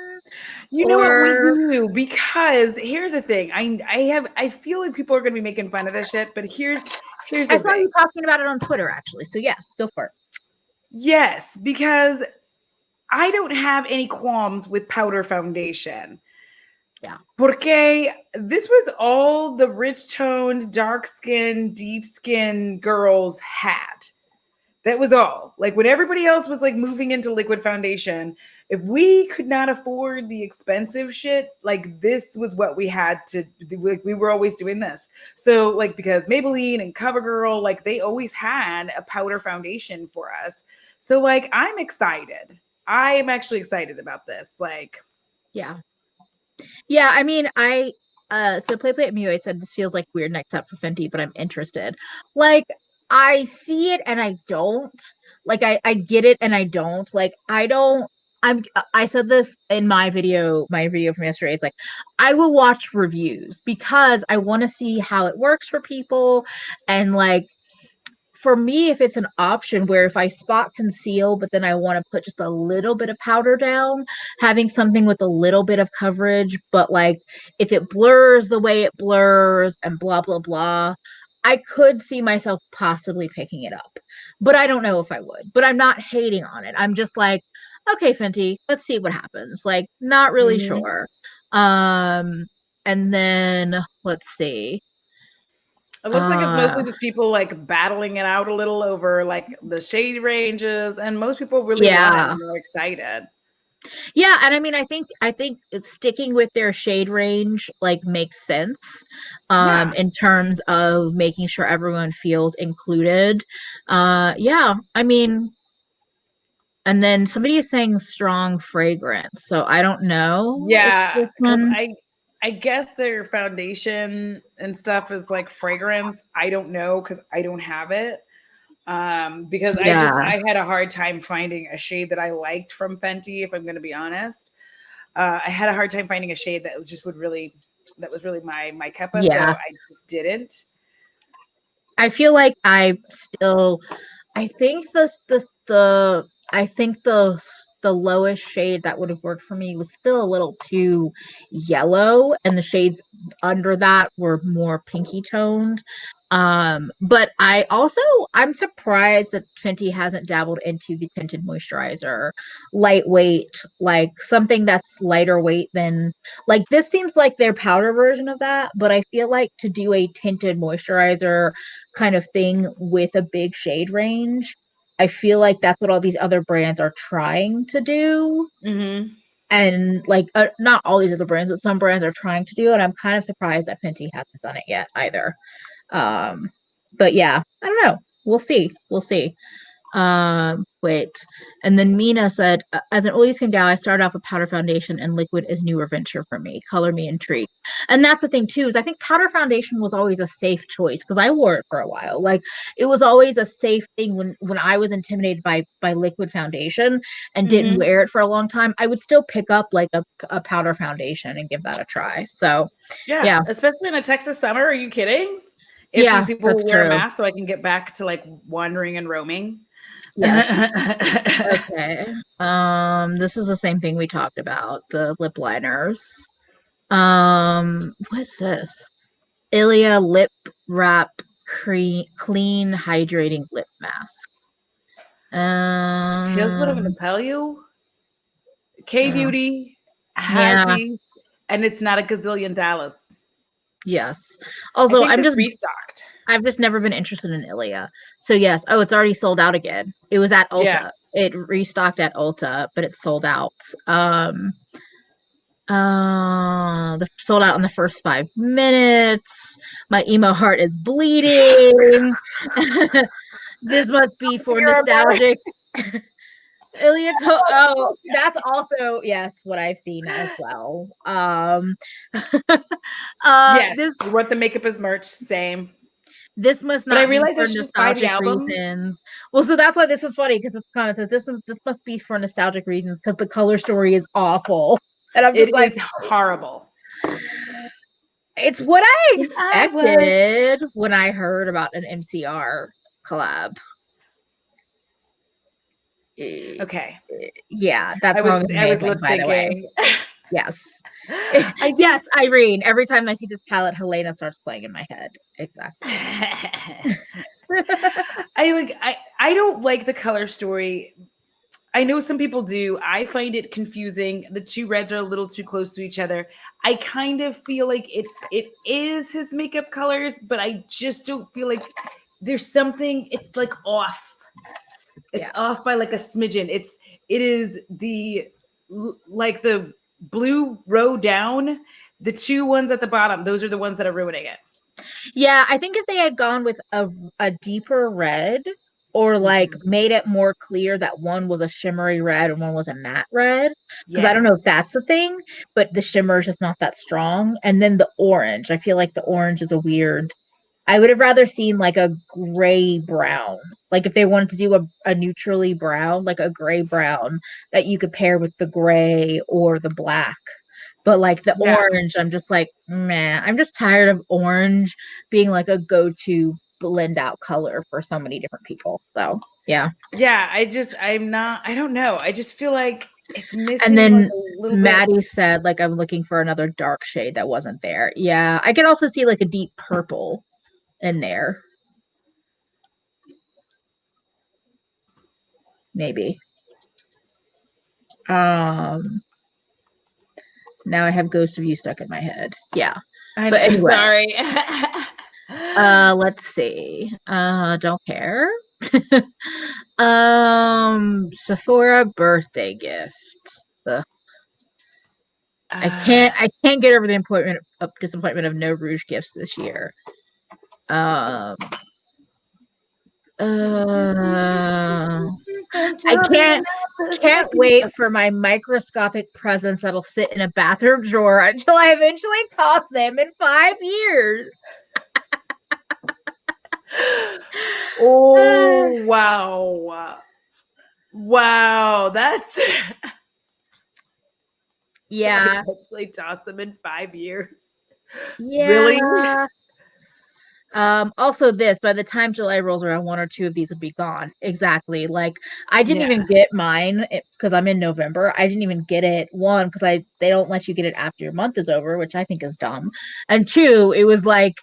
You know what we do, because here's the thing. I feel like people are going to be making fun of this shit, but here's the I saw thing. you talking about it on Twitter actually. So yes, go for it. Yes, because I don't have any qualms with powder foundation. Yeah. Porque this was all the rich toned, dark skin, deep skin girls had. That was all. Like when everybody else was like moving into liquid foundation, if we could not afford the expensive shit, like this was what we had to do. Like we were always doing this. So like because Maybelline and CoverGirl, like they always had a powder foundation for us. So like I'm excited. I am actually excited about this. Like, yeah. Yeah, I mean, so Play Play at MUA said this feels like weird next up for Fenty, but I'm interested. Like, I see it and I don't. Like, I get it and I don't. Like, I said this in my video from yesterday. It's like, I will watch reviews because I want to see how it works for people. And like, for me, if it's an option where if I spot conceal, but then I want to put just a little bit of powder down, having something with a little bit of coverage, but like if it blurs the way it blurs and blah, blah, blah, I could see myself possibly picking it up. But I don't know if I would. But I'm not hating on it. I'm just like, okay, Fenty, let's see what happens. Like, not really sure. And then let's see. It looks like it's mostly just people like battling it out a little over like the shade ranges, and most people really want it and are excited. Yeah, and I mean, I think it's sticking with their shade range like makes sense, Yeah. in terms of making sure everyone feels included. Yeah, I mean, and then somebody is saying strong fragrance, so I don't know if Yeah, this because one. I guess their foundation and stuff is like fragrance. I don't know because I don't have it. Because Yeah, I had a hard time finding a shade that I liked from Fenty, if I'm going to be honest. I had a hard time finding a shade that just would really that was really my cuppa, so yeah. I just didn't. I feel like I think I think the lowest shade that would have worked for me was still a little too yellow, and the shades under that were more pinky toned. But I'm surprised that Fenty hasn't dabbled into the tinted moisturizer, lightweight, like something that's lighter weight than like this seems like their powder version of that, but I feel like to do a tinted moisturizer kind of thing with a big shade range. I feel like that's what all these other brands are trying to do. Mm-hmm. And like, not all these other brands, but some brands are trying to do. And I'm kind of surprised that Fenty hasn't done it yet either. Um, but yeah, I don't know. We'll see. We'll see. Wait. And then Mina said, as an oily skin gal, I started off with powder foundation and liquid is newer venture for me. Color me intrigued. And that's the thing too, is I think powder foundation was always a safe choice because I wore it for a while. Like it was always a safe thing when I was intimidated by liquid foundation and didn't Mm-hmm. wear it for a long time. I would still pick up like a powder foundation and give that a try. So Yeah, yeah. especially in a Texas summer. Are you kidding? If these Yeah, people that's will wear a true. mask, so I can get back to like wandering and roaming. Yes. Okay. This is the same thing we talked about, the lip liners. What's this? Ilia lip wrap clean hydrating lip mask. Here's what I'm going Um, to tell you. K uh, Beauty has yeah, these, and it's not a gazillion dollars. yes. I Also, think this restocked. I've just never been interested in Ilia. So yes. Oh, it's already sold out again. It was at Yeah. Ulta. It restocked at Ulta, but it's sold out. They're sold out in the first 5 minutes. My emo heart is bleeding. This must be for Terrible. nostalgic. Oh, that's also yes, what I've seen as well. Yes, This you want the makeup as merch, same. this must But I not be realized I for should just buy the nostalgic album. reasons. Well, so that's why this is funny because this comment says this must be for nostalgic reasons because the color story is awful, and I'm just It like, is horrible. it's what I And I was expected when I heard about an MCR collab. okay. Yeah, that's I wrong was amazing, lip by the way. syncing. Yes. I Yes, just Irene. Every time I see this palette, Helena starts playing in my head. Exactly. I don't like the color story. I know some people do. I find it confusing. The two reds are a little too close to each other. I kind of feel like it is his makeup colors, but I just don't feel like there's something it's like off. It's Yeah. off by like a smidgen. It is the like the blue row down, the two ones at the bottom, those are the ones that are ruining it. Yeah, I think if they had gone with a deeper red or like Mhm. made it more clear that one was a shimmery red and one was a matte red, because I don't Yes. know if that's the thing, but the shimmer is just not that strong. And then the orange, I feel like the orange is a weird. I would have rather seen like a gray brown. Like if they wanted to do a neutrally brown, like a gray brown that you could pair with the gray or the black. But like the Yeah. orange, I'm just like, man, I'm just tired of orange being like a go-to blend out color for so many different people. So yeah. Yeah, I don't know. I just feel like it's And missing like then a little bit. Maddie said, like, I'm looking for another dark shade that wasn't there. Yeah. I could also see like a deep purple in there. Maybe. Um Now I have Ghost of You stuck in my head. Yeah. I But know, anyway, sorry. let's see. Don't care. Sephora birthday gift. I can't get over the disappointment of no Rouge gifts this year. I can't wait for my microscopic presents that'll sit in a bathroom drawer until I eventually toss them in 5 years. Oh, wow, that's yeah. Actually toss them in 5 years. Yeah. Really? Also by the time July rolls around, 1 or 2 of these will be gone. Exactly. Like I didn't even get mine because I'm in November. I didn't even get it, 1, because they don't let you get it after your month is over, which I think is dumb. And 2, it was like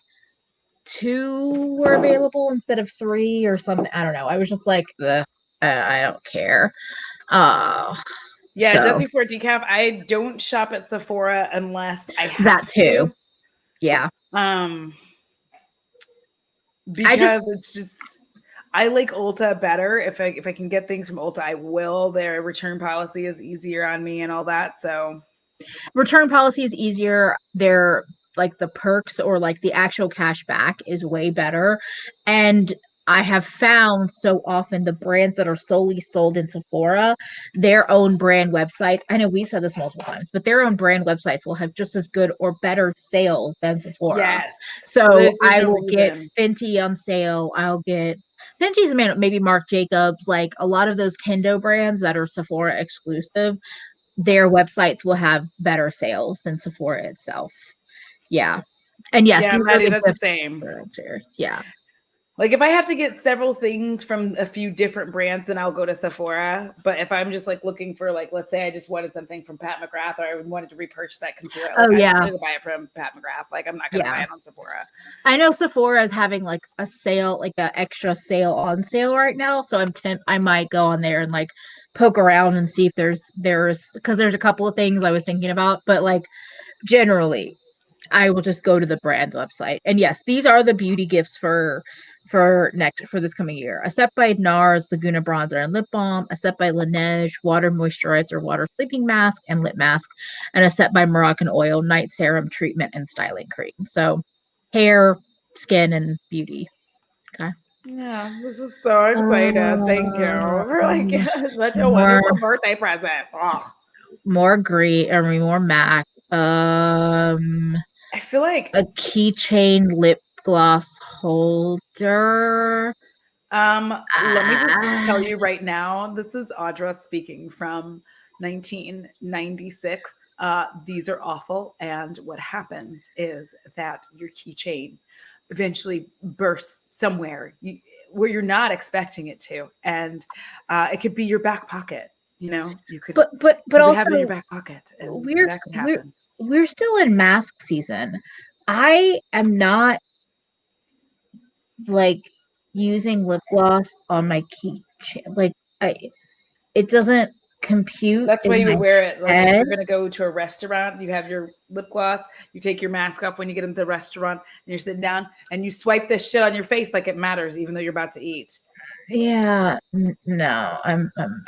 2 were available instead of 3 or something. I don't know. I was just like, I don't care. W4 decaf. I don't shop at Sephora unless I have that too. To. Yeah. Because it's just I like Ulta better. If I can get things from Ulta, I will. Their return policy is easier on me and all that. So return policy is easier. Their like the perks or like the actual cash back is way better. And I have found so often the brands that are solely sold in Sephora, their own brand websites. I know we've said this multiple times, but their own brand websites will have just as good or better sales than Sephora. Yes. So I will get Fenty on sale. I'll get Fenty's maybe Marc Jacobs, like a lot of those Kendo brands that are Sephora exclusive. Their websites will have better sales than Sephora itself. Yeah. And yes, Maddie, that's the same. Yeah. Like if I have to get several things from a few different brands, then I'll go to Sephora. But if I'm just like looking for like, let's say I just wanted something from Pat McGrath or I wanted to repurchase that concealer, like, I'm just gonna buy it from Pat McGrath. Like I'm not gonna buy it on Sephora. I know Sephora is having like a sale, like an extra sale on sale right now. So I might go on there and like poke around and see if there's because there's a couple of things I was thinking about, but like generally I will just go to the brand's website. And yes, these are the beauty gifts for this coming year. A set by Nars Laguna bronzer and lip balm, a set by Laneige water moisturizer, water sleeping mask and lip mask, and a set by Moroccan Oil night serum treatment and styling cream. So hair, skin, and beauty. Okay. Yeah, this is so excited. Thank you. We're like such a wonderful birthday present. Oh. More MAC. I feel like a keychain lip gloss holder. Let me just tell you right now, this is Audra speaking from 1996. These are awful, and what happens is that your keychain eventually bursts somewhere where you're not expecting it to, and it could be your back pocket. You know, you could, but also have it in your back pocket, and that could happen. We're still in mask season. I am not like using lip gloss on my keychain. Like it doesn't compute. That's why you wear it. Like if you're gonna go to a restaurant, you have your lip gloss. You take your mask off when you get into the restaurant, and you're sitting down, and you swipe this shit on your face like it matters, even though you're about to eat. Yeah, no,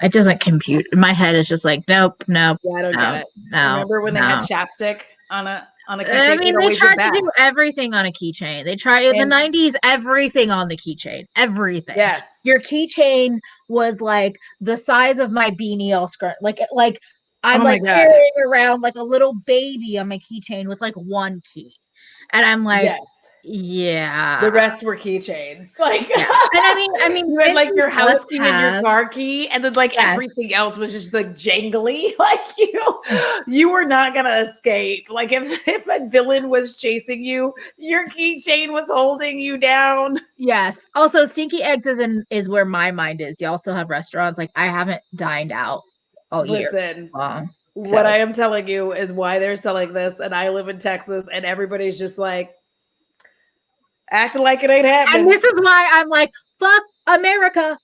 it doesn't compute. My head is just like, nope. Yeah, I don't get it. No, remember when they had chapstick on a keychain? I mean, they tried to do everything on a keychain. They tried in the 90s, everything on the keychain. Everything. Yes. Your keychain was like the size of my beanie all skirt. Like I'm carrying around like a little baby on my keychain with like one key. And I'm like, yes. Yeah. The rest were keychains. Like, yeah. And I mean, you had like your house key and your car key, and then like everything else was just like jangly. Like you were not gonna escape. Like if a villain was chasing you, your keychain was holding you down. Yes. Also, Stinky Eggs is where my mind is. Y'all still have restaurants? Like I haven't dined out all year. Listen. What I am telling you is why they're selling this, and I live in Texas, and everybody's just like acting like it ain't happening. And this is why I'm like, fuck America.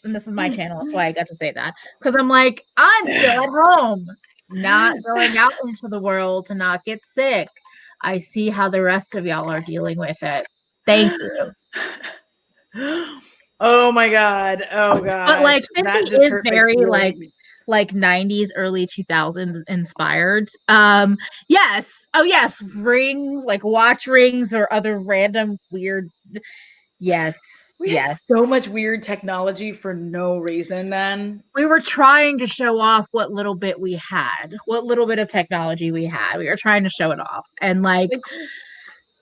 And this is my channel. That's why I got to say that. Because I'm like, I'm still at home, not going out into the world to not get sick. I see how the rest of y'all are dealing with it. Thank you. Oh my God. Oh God. But like Fenty is very like like 90s, early 2000s inspired. Yes. Oh yes, rings, like watch rings or other random weird. Yes. We had Yes. so much weird technology for no reason then. We were trying to show off what little bit we had, what little bit of technology we had. We were trying to show it off. And what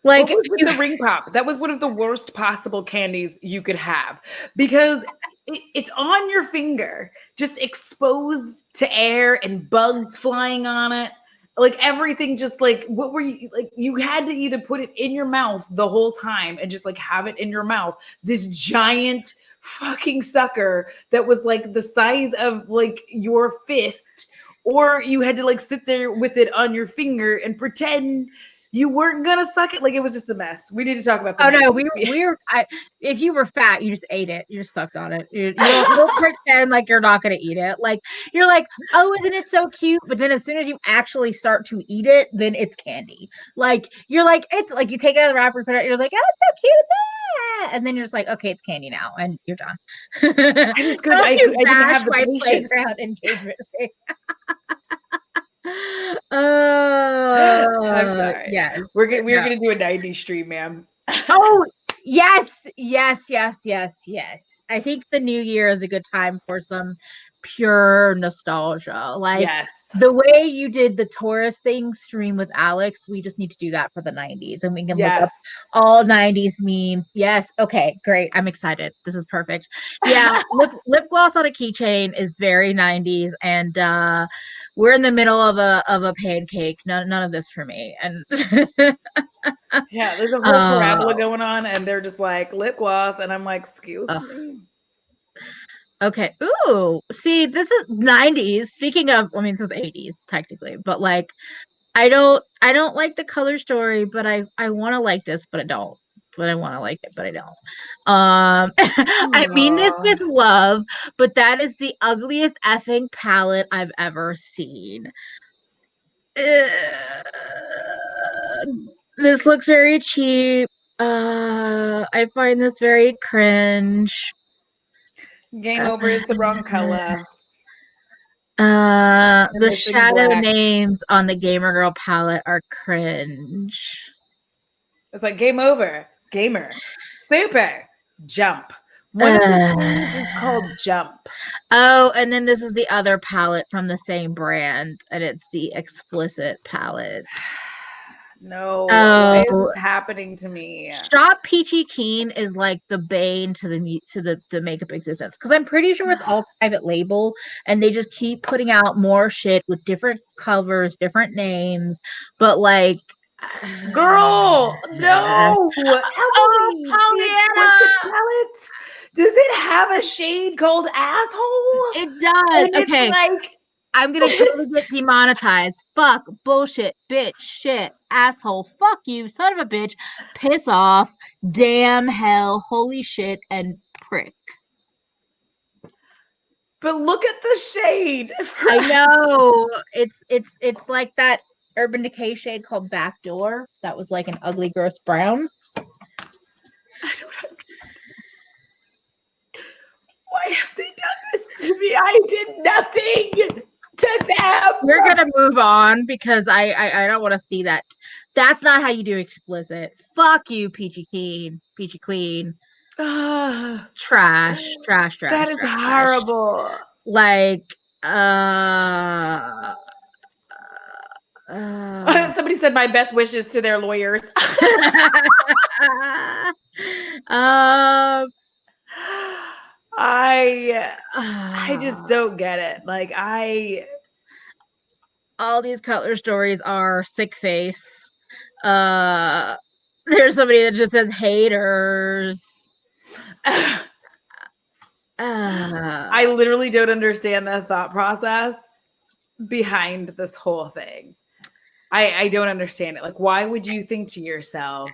was with the ring pop? That was one of the worst possible candies you could have because it's on your finger, just exposed to air and bugs flying on it. Like everything, just like what were you like? You had to either put it in your mouth the whole time and just like have it in your mouth. This giant fucking sucker that was like the size of like your fist, or you had to like sit there with it on your finger and pretend you weren't gonna suck it. Like it was just a mess. We need to talk about that. Oh no, we were. If you were fat, you just ate it. You just sucked on it. You don't pretend like you're not gonna eat it. Like you're like, oh, isn't it so cute? But then as soon as you actually start to eat it, then it's candy. Like you're like, it's like you take it out of the wrapper, put it. You're like, oh, it's so cute. And then you're just like, okay, it's candy now, and you're done. I just couldn't. I didn't have the patience. Playground engagement ring. I'm sorry. Yes, we're gonna do a 90s stream, ma'am. Oh yes. I think the new year is a good time for some pure nostalgia. Like the way you did the Taurus thing stream with Alex, we just need to do that for the 90s, and we can look up all 90s memes. Yes. Okay, great. I'm excited. This is perfect. Yeah, lip gloss on a keychain is very 90s, and we're in the middle of a pancake. None of this for me. And yeah, there's a whole parabola going on, and they're just like lip gloss, and I'm like, excuse me. Okay. Ooh, see, this is 90s. Speaking of, I mean, this is 80s technically, but like, I don't like the color story, but I want to like this, but I don't. But I want to like it, but I don't. I mean this with love, but that is the ugliest effing palette I've ever seen. This looks very cheap. I find this very cringe. Game over is the wrong color. The shadow names on the Gamer Girl palette are cringe. It's like game over, gamer, super, jump. One of the things is called jump. Oh, and then this is the other palette from the same brand, and it's the explicit palette. No, why is this happening to me? Shop Peachy Queen is like the bane to the makeup existence, because I'm pretty sure it's all private label, and they just keep putting out more shit with different covers, different names, but like, girl, no. Emily, palette. Does it have a shade called asshole? It does. And okay. It's like, I'm gonna totally get demonetized. Fuck, bullshit, bitch, shit, asshole, fuck you, son of a bitch, piss off, damn, hell, holy shit, and prick. But look at the shade. I know. It's like that Urban Decay shade called Backdoor. That was like an ugly, gross brown. I don't know. Why have they done this to me? I did nothing to them. We're gonna move on because I don't want to see that. That's not how you do explicit. Fuck you, Peachy Queen. Trash. That is horrible. Like, somebody said my best wishes to their lawyers. I just don't get it. Like all these color stories are sick face. There's somebody that just says haters. I literally don't understand the thought process behind this whole thing. I don't understand it. Like, why would you think to yourself?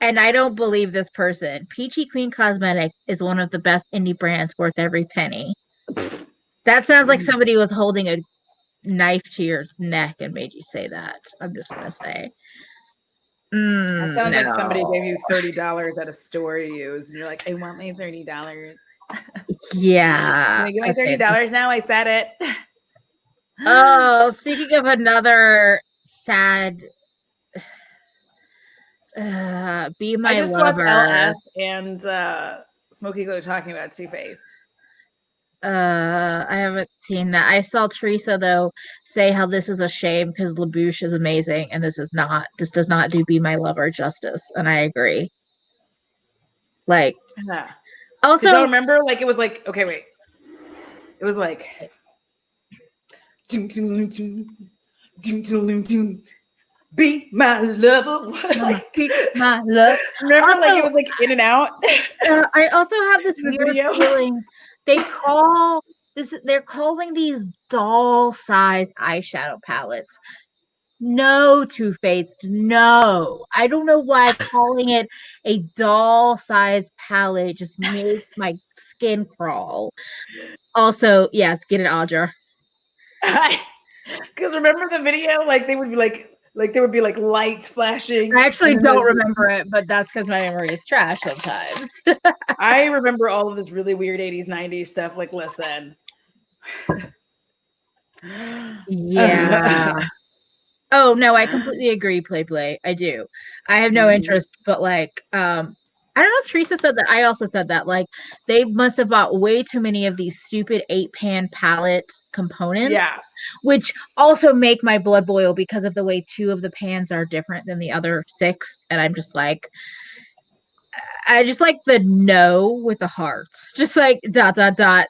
And I don't believe this person. Peachy Queen Cosmetics is one of the best indie brands worth every penny. That sounds like somebody was holding a knife to your neck and made you say that. I'm just gonna say. That sounds like somebody gave you $30 at a store to use, and you're like, I want my $30. Yeah. Can I get my $30 now? I said it. Oh, speaking of another sad, Be I My just watched Lover. LF and Smokey Glow talking about Too Faced. I haven't seen that. I saw Teresa though say how this is a shame because Lebouche is amazing and this does not do Be My Lover justice. And I agree. Like Yeah. Because y'all also remember, like, it was like, okay, wait. It was like, be my lover. Like, Be My Love. remember, like, it Also, was like in and out I also have this in the weird video. feeling they're calling these doll size eyeshadow palettes. No, Too Faced, no. I don't know why calling it a doll size palette just makes my skin crawl. Also, yes, get it, Audra. Because remember the video? Like, they would be like there would be like lights flashing, I and actually then don't remember it, but that's because my memory is trash sometimes. I remember all of this really weird 80s, 90s stuff. Like, listen. Yeah. Oh no, I completely agree, Play. I do. I have no Mhm. interest, but like I don't know if Teresa said that. I also said that. Like they must have bought way too many of these stupid 8-pan palette components, Yeah. which also make my blood boil because of the way 2 of the pans are different than the other 6. And I'm just like, I just like the no with a heart. Just like dot dot dot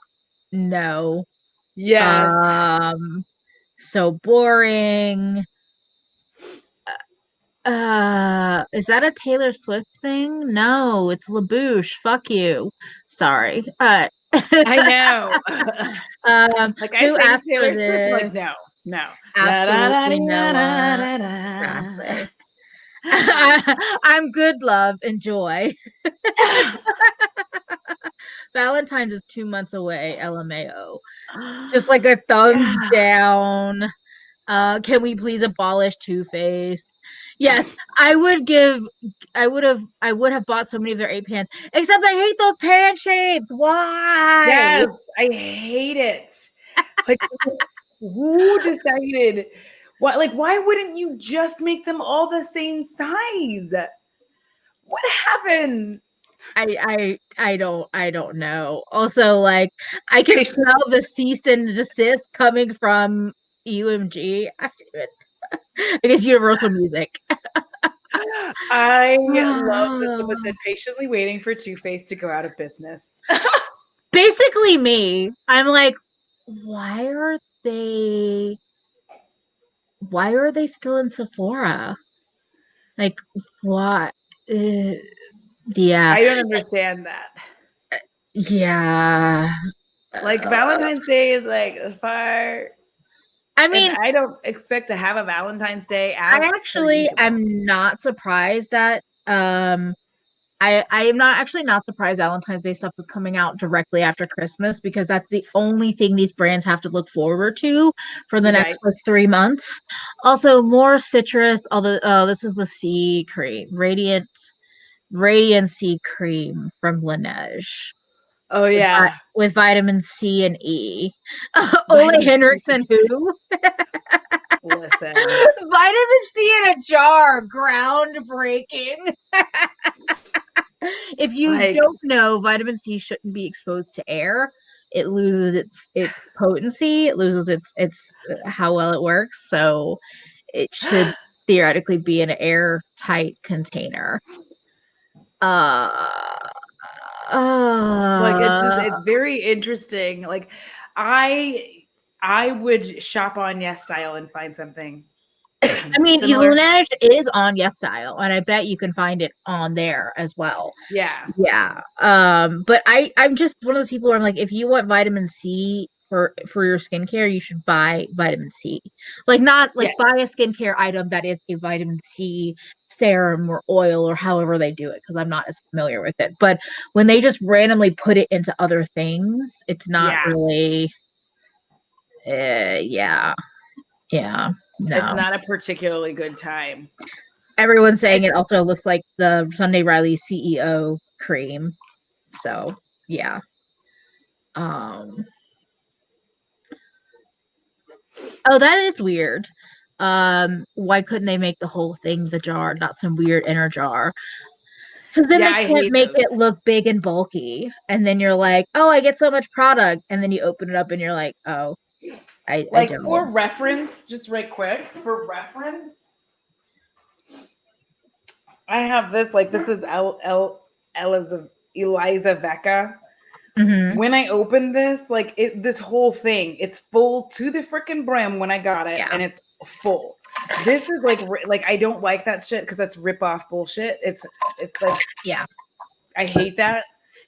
no. Yes. Um so boring. Is that a Taylor Swift thing? No, it's Lebouche. Fuck you. Sorry. I know. Like, I Who sang asked for Taylor Swift. I'm like, this? no, no. La, da, da, Absolutely dee, no da, da, one. da, da. Exactly. I'm good, love. Enjoy. Valentine's is 2 months away, LMAO. Just like a thumbs Yeah. down. Can we please abolish Two-Faced? Yes, I would have bought so many of their 8 pans, except I hate those pan shapes. Why? Yes, I hate it. Like, who decided what, like, why wouldn't you just make them all the same size? What happened? I don't know. Also, like I can smell the cease and desist coming from UMG. I guess Universal Music. I love that someone said patiently waiting for Too Faced to go out of business. Basically me. I'm like, why are they still in Sephora? Like what? Uh, yeah. I don't understand that. Yeah. Like, Uh, Valentine's Day is like far, I and mean, I don't expect to have a Valentine's Day I as per actually usual. am not surprised that I am not actually not surprised Valentine's Day stuff was coming out directly after Christmas because that's the only thing these brands have to look forward to for the Right. next like 3 months. Also, more citrus. Although this is the C cream, Radiant C cream from Laneige Oh yeah. with vitamin C and E. Ole Vitamin C. Henriksen, who? Listen. Vitamin C in a jar, groundbreaking. If you Like, don't know, vitamin C shouldn't be exposed to air. It loses its potency. It loses its how well it works. So it should theoretically be in an airtight container. Uh, it's just, uh, it's very interesting. Like, I would shop on Yes Style and find something I mean, similar. Laneige is on Yes Style, and I bet you can find it on there as well. Yeah. Yeah. But I'm just one of those people where I'm like, if you want vitamin C for your skincare, you should buy vitamin C. Like not like Yes. buy a skincare item that is a vitamin C serum or oil or however they do it, because I'm not as familiar with it. But when they just randomly put it into other things, it's not Yeah. really yeah. Yeah. It's No. not a particularly good time. Everyone's I, saying it also looks like the Sunday Riley CEO cream. So yeah. Um Oh, that is weird. Why couldn't they make the whole thing the jar, not some weird inner jar? Because then Yeah, they I can't hate make those. it look big and bulky. And then you're like, oh, I get so much product. And then you open it up and you're like, oh, I Like for don't. reference, just right quick, for reference, I have this, like this is Eliza Vecca. Hmm. When I opened this, like this whole thing, it's full to the freaking brim when I got it, Yeah. and it's full. This is like I don't like that shit because that's rip off bullshit. It's like Yeah. I hate that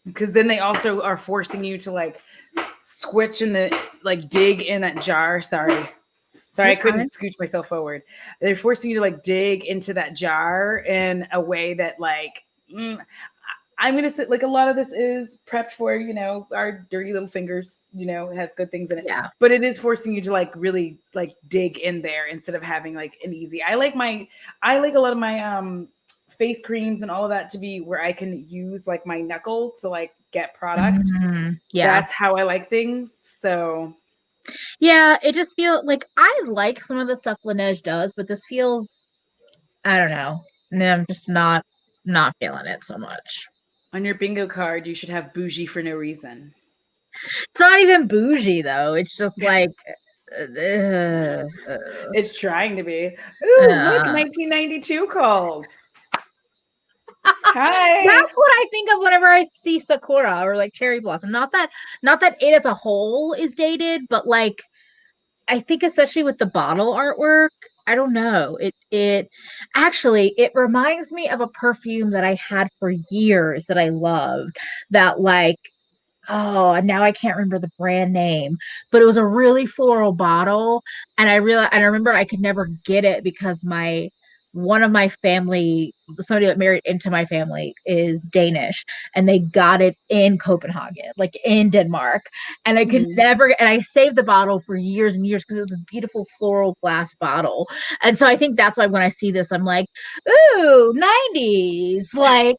because then they also are forcing you to like switch in the like dig in that jar. Sorry, You're I fine. couldn't scooch myself forward. They're forcing you to like dig into that jar in a way that like I'm gonna say like a lot of this is prepped for, our dirty little fingers, it has good things in it. Yeah. But it is forcing you to like really like dig in there instead of having like an easy. I like a lot of my face creams and all of that to be where I can use like my knuckle to like get product. Yeah. That's how I like things. So Yeah. It just feels like I like some of the stuff Laneige does, but this feels, I don't know. And I'm just not feeling it so much. on your bingo card, you should have bougie for no reason. It's not even bougie though. It's just like, uh, It's trying to be. Ooh, look, uh, 1992 called. That's Hi. what I think of whenever I see Sakura or like cherry blossom. Not that it as a whole is dated, but like I think especially with the bottle artwork, I don't know. It actually it reminds me of a perfume that I had for years that I loved that like oh, now I can't remember the brand name, but it was a really floral bottle. And I remember I could never get it because one of my family, somebody that married into my family is Danish, and they got it in Copenhagen, like in Denmark. And I could Mhm. never, and I saved the bottle for years and years because it was a beautiful floral glass bottle. And so I think that's why when I see this, I'm like, ooh, 90s, like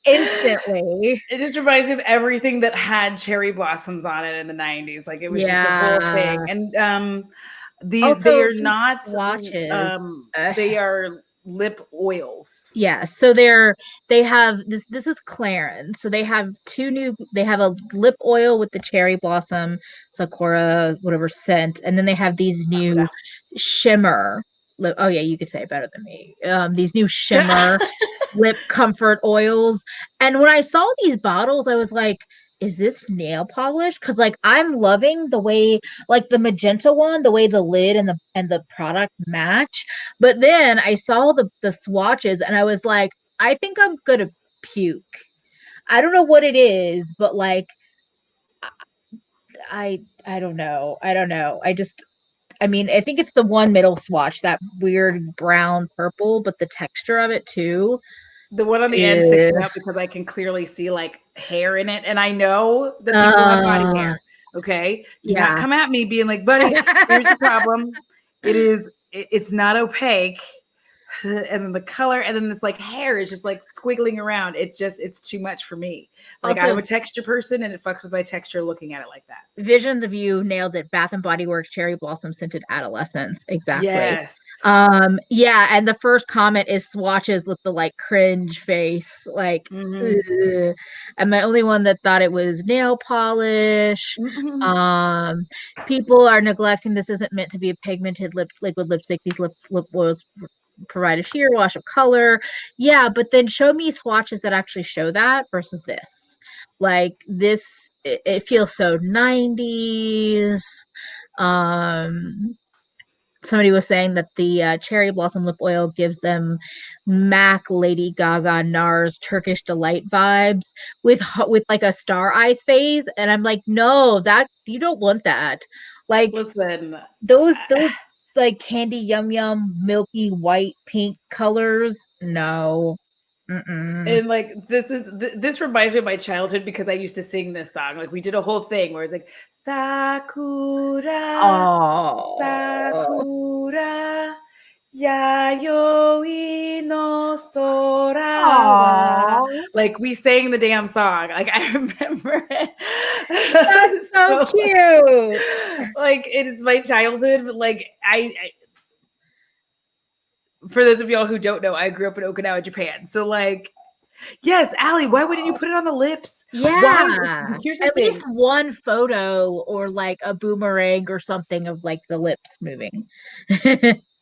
instantly. It just reminds me of everything that had cherry blossoms on it in the 90s. Like it was just a whole Yeah. thing. And they Also, are these not swatches. Uh, they are lip oils. yeah, so they have this is Clarins. So they have a lip oil with the cherry blossom, sakura, whatever scent, and then they have these new shimmer oh yeah, you could say it better than me. These new shimmer lip comfort oils. And when I saw these bottles, I was like, is this nail polish? Because like I'm loving the way like the magenta one, the way the lid and the product match. But then I saw the swatches and I was like, I think I'm gonna puke. I don't know what it is, but like I don't know. I don't know. I mean, I think it's the one middle swatch, that weird brown purple, but the texture of it too. The one on the end sticks Uh, out because I can clearly see like hair in it. And I know that people have body uh hair. Okay. Do not yeah. come at me being like, buddy, here's the problem. It's not opaque. And then the color, and then this like hair is just like squiggling around. It's too much for me. Like I'm Also, a texture person and it fucks with my texture looking at it like that. Visions of You nailed it. Bath and Body Works Cherry Blossom Scented Adolescence. Exactly. Yes. Yeah, and the first comment is swatches with the like cringe face, like Mm-hmm. ugh. I'm the only one that thought it was nail polish. Mm-hmm. Um, People are neglecting this isn't meant to be a pigmented liquid lipstick. These lip oils provide a sheer wash of color. Yeah, but then show me swatches that actually show that versus this. Like this, it feels so 90s. Um, Somebody was saying that the cherry blossom lip oil gives them Mac, Lady Gaga, Nars, Turkish delight vibes with like a star eyes phase, and I'm like, no, that you don't want that. Like Listen, those like candy yum yum milky white pink colors, no. Mm-mm. and like this reminds me of my childhood because I used to sing this song. Like we did a whole thing where it's like Sakura, Oh. Sakura, Yayoi no Sora wa. Oh. Like we sang the damn song. Like I remember it. That's so cute. Like, it is my childhood, but like I for those of y'all who don't know, I grew up in Okinawa, Japan. So like, yes, Allie, why wouldn't you put it on the lips? Why? Yeah. Here's the At thing. least one photo or like a boomerang or something of like the lips moving.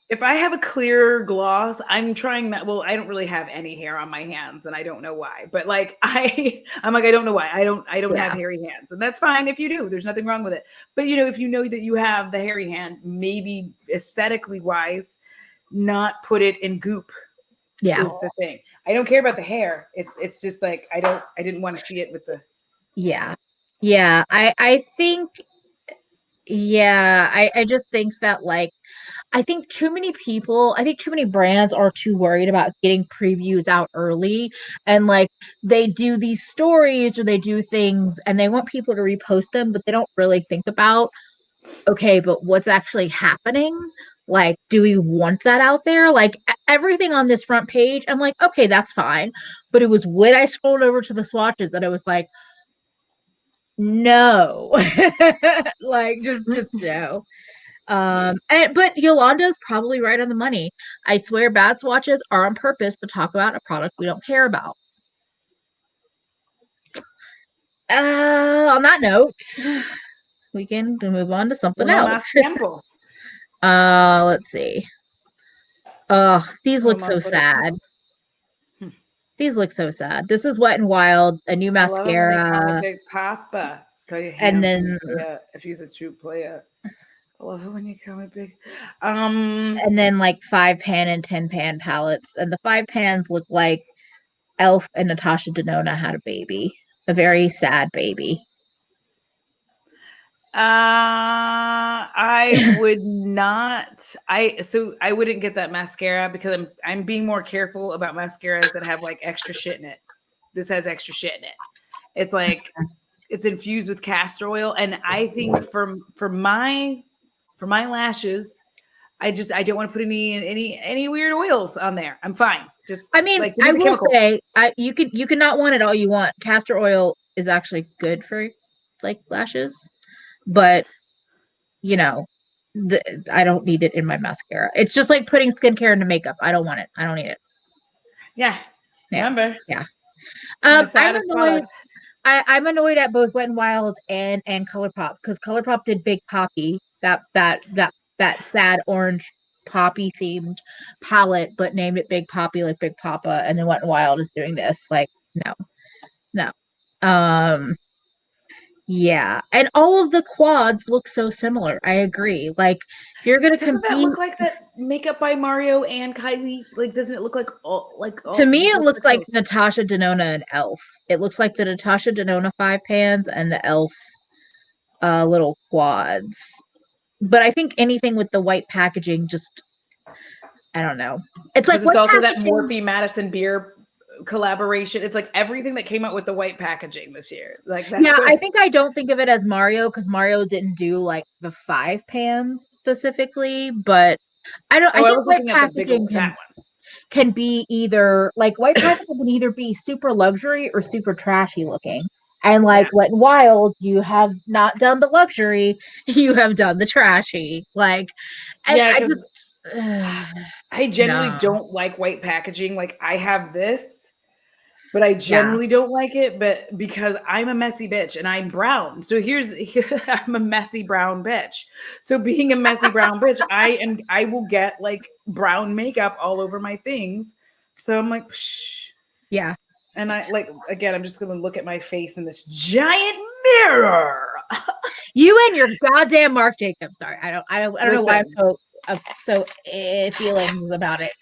If I have a clear gloss, I'm trying that. Well, I don't really have any hair on my hands, and I don't know why. But like I'm like, I don't know why. I don't have hairy hands, and that's fine if you do. There's nothing wrong with it. But if you know that you have the hairy hand, maybe aesthetically wise, not put it in goop. Yeah. Is the thing. I don't care about the hair. It's just like I didn't want to see it with the. Yeah. Yeah. I think I just think that like I think too many brands are too worried about getting previews out early, and like they do these stories or they do things and they want people to repost them, but they don't really think about, okay, but what's actually happening? Like, do we want that out there? Like everything on this front page, I'm like, okay, that's fine. But it was when I scrolled over to the swatches that I was like, no. Like just no. But Yolanda's probably right on the money. I swear bad swatches are on purpose to talk about a product we don't care about. On that note, we can move on to something Uno else. más tiempo. Let's see. These look so sad. These look so sad. This is Wet and Wild, a new mascara. Big Papa. And then if he's a true player. I love it when you call me big. And then like 5-pan and 10-pan palettes. And the 5-pans look like Elf and Natasha Denona had a baby. A very sad baby. I would not. I wouldn't get that mascara because I'm being more careful about mascaras that have like extra shit in it. This has extra shit in it. It's like it's infused with castor oil, and I think for my lashes, I don't want to put any weird oils on there. I'm fine. Just I mean, I will say, you can not want it all you want. Castor oil is actually good for like lashes, but I don't need it in my mascara. It's just like putting skincare into makeup. I don't want it. I don't need it. Yeah. Remember. Yeah. I'm annoyed. I'm annoyed at both Wet n Wild and ColourPop because ColourPop did Big Poppy, that sad orange poppy themed palette, but named it Big Poppy like Big Papa, and then Wet n Wild is doing this. Like, no. Yeah, and all of the quads look so similar. I agree. Like, if you're gonna doesn't that look like that makeup by Mario and Kylie? Like, doesn't it look like all? To me, it looks like Natasha Denona and Elf. It looks like the Natasha Denona 5-pans and the Elf little quads. But I think anything with the white packaging, just I don't know. It's like it's also that Morphe Madison Beer collaboration. It's like everything that came out with the white packaging this year. Like I think I don't think of it as Mario because Mario didn't do like the 5-pans specifically, but I think white packaging can be either like white packaging can either be super luxury or super trashy looking. And like Wet n Wild, you have not done the luxury, you have done the trashy. Like, and I generally don't like white packaging. Like, I have this, but I generally don't like it. But because I'm a messy bitch and I'm brown, so I'm a messy brown bitch. So being a messy brown bitch, I will get like brown makeup all over my things. So I'm like, psh. Yeah. And I like, again, I'm just gonna look at my face in this giant mirror. You and your goddamn Marc Jacobs. Sorry, I don't know why I'm so feelings about it.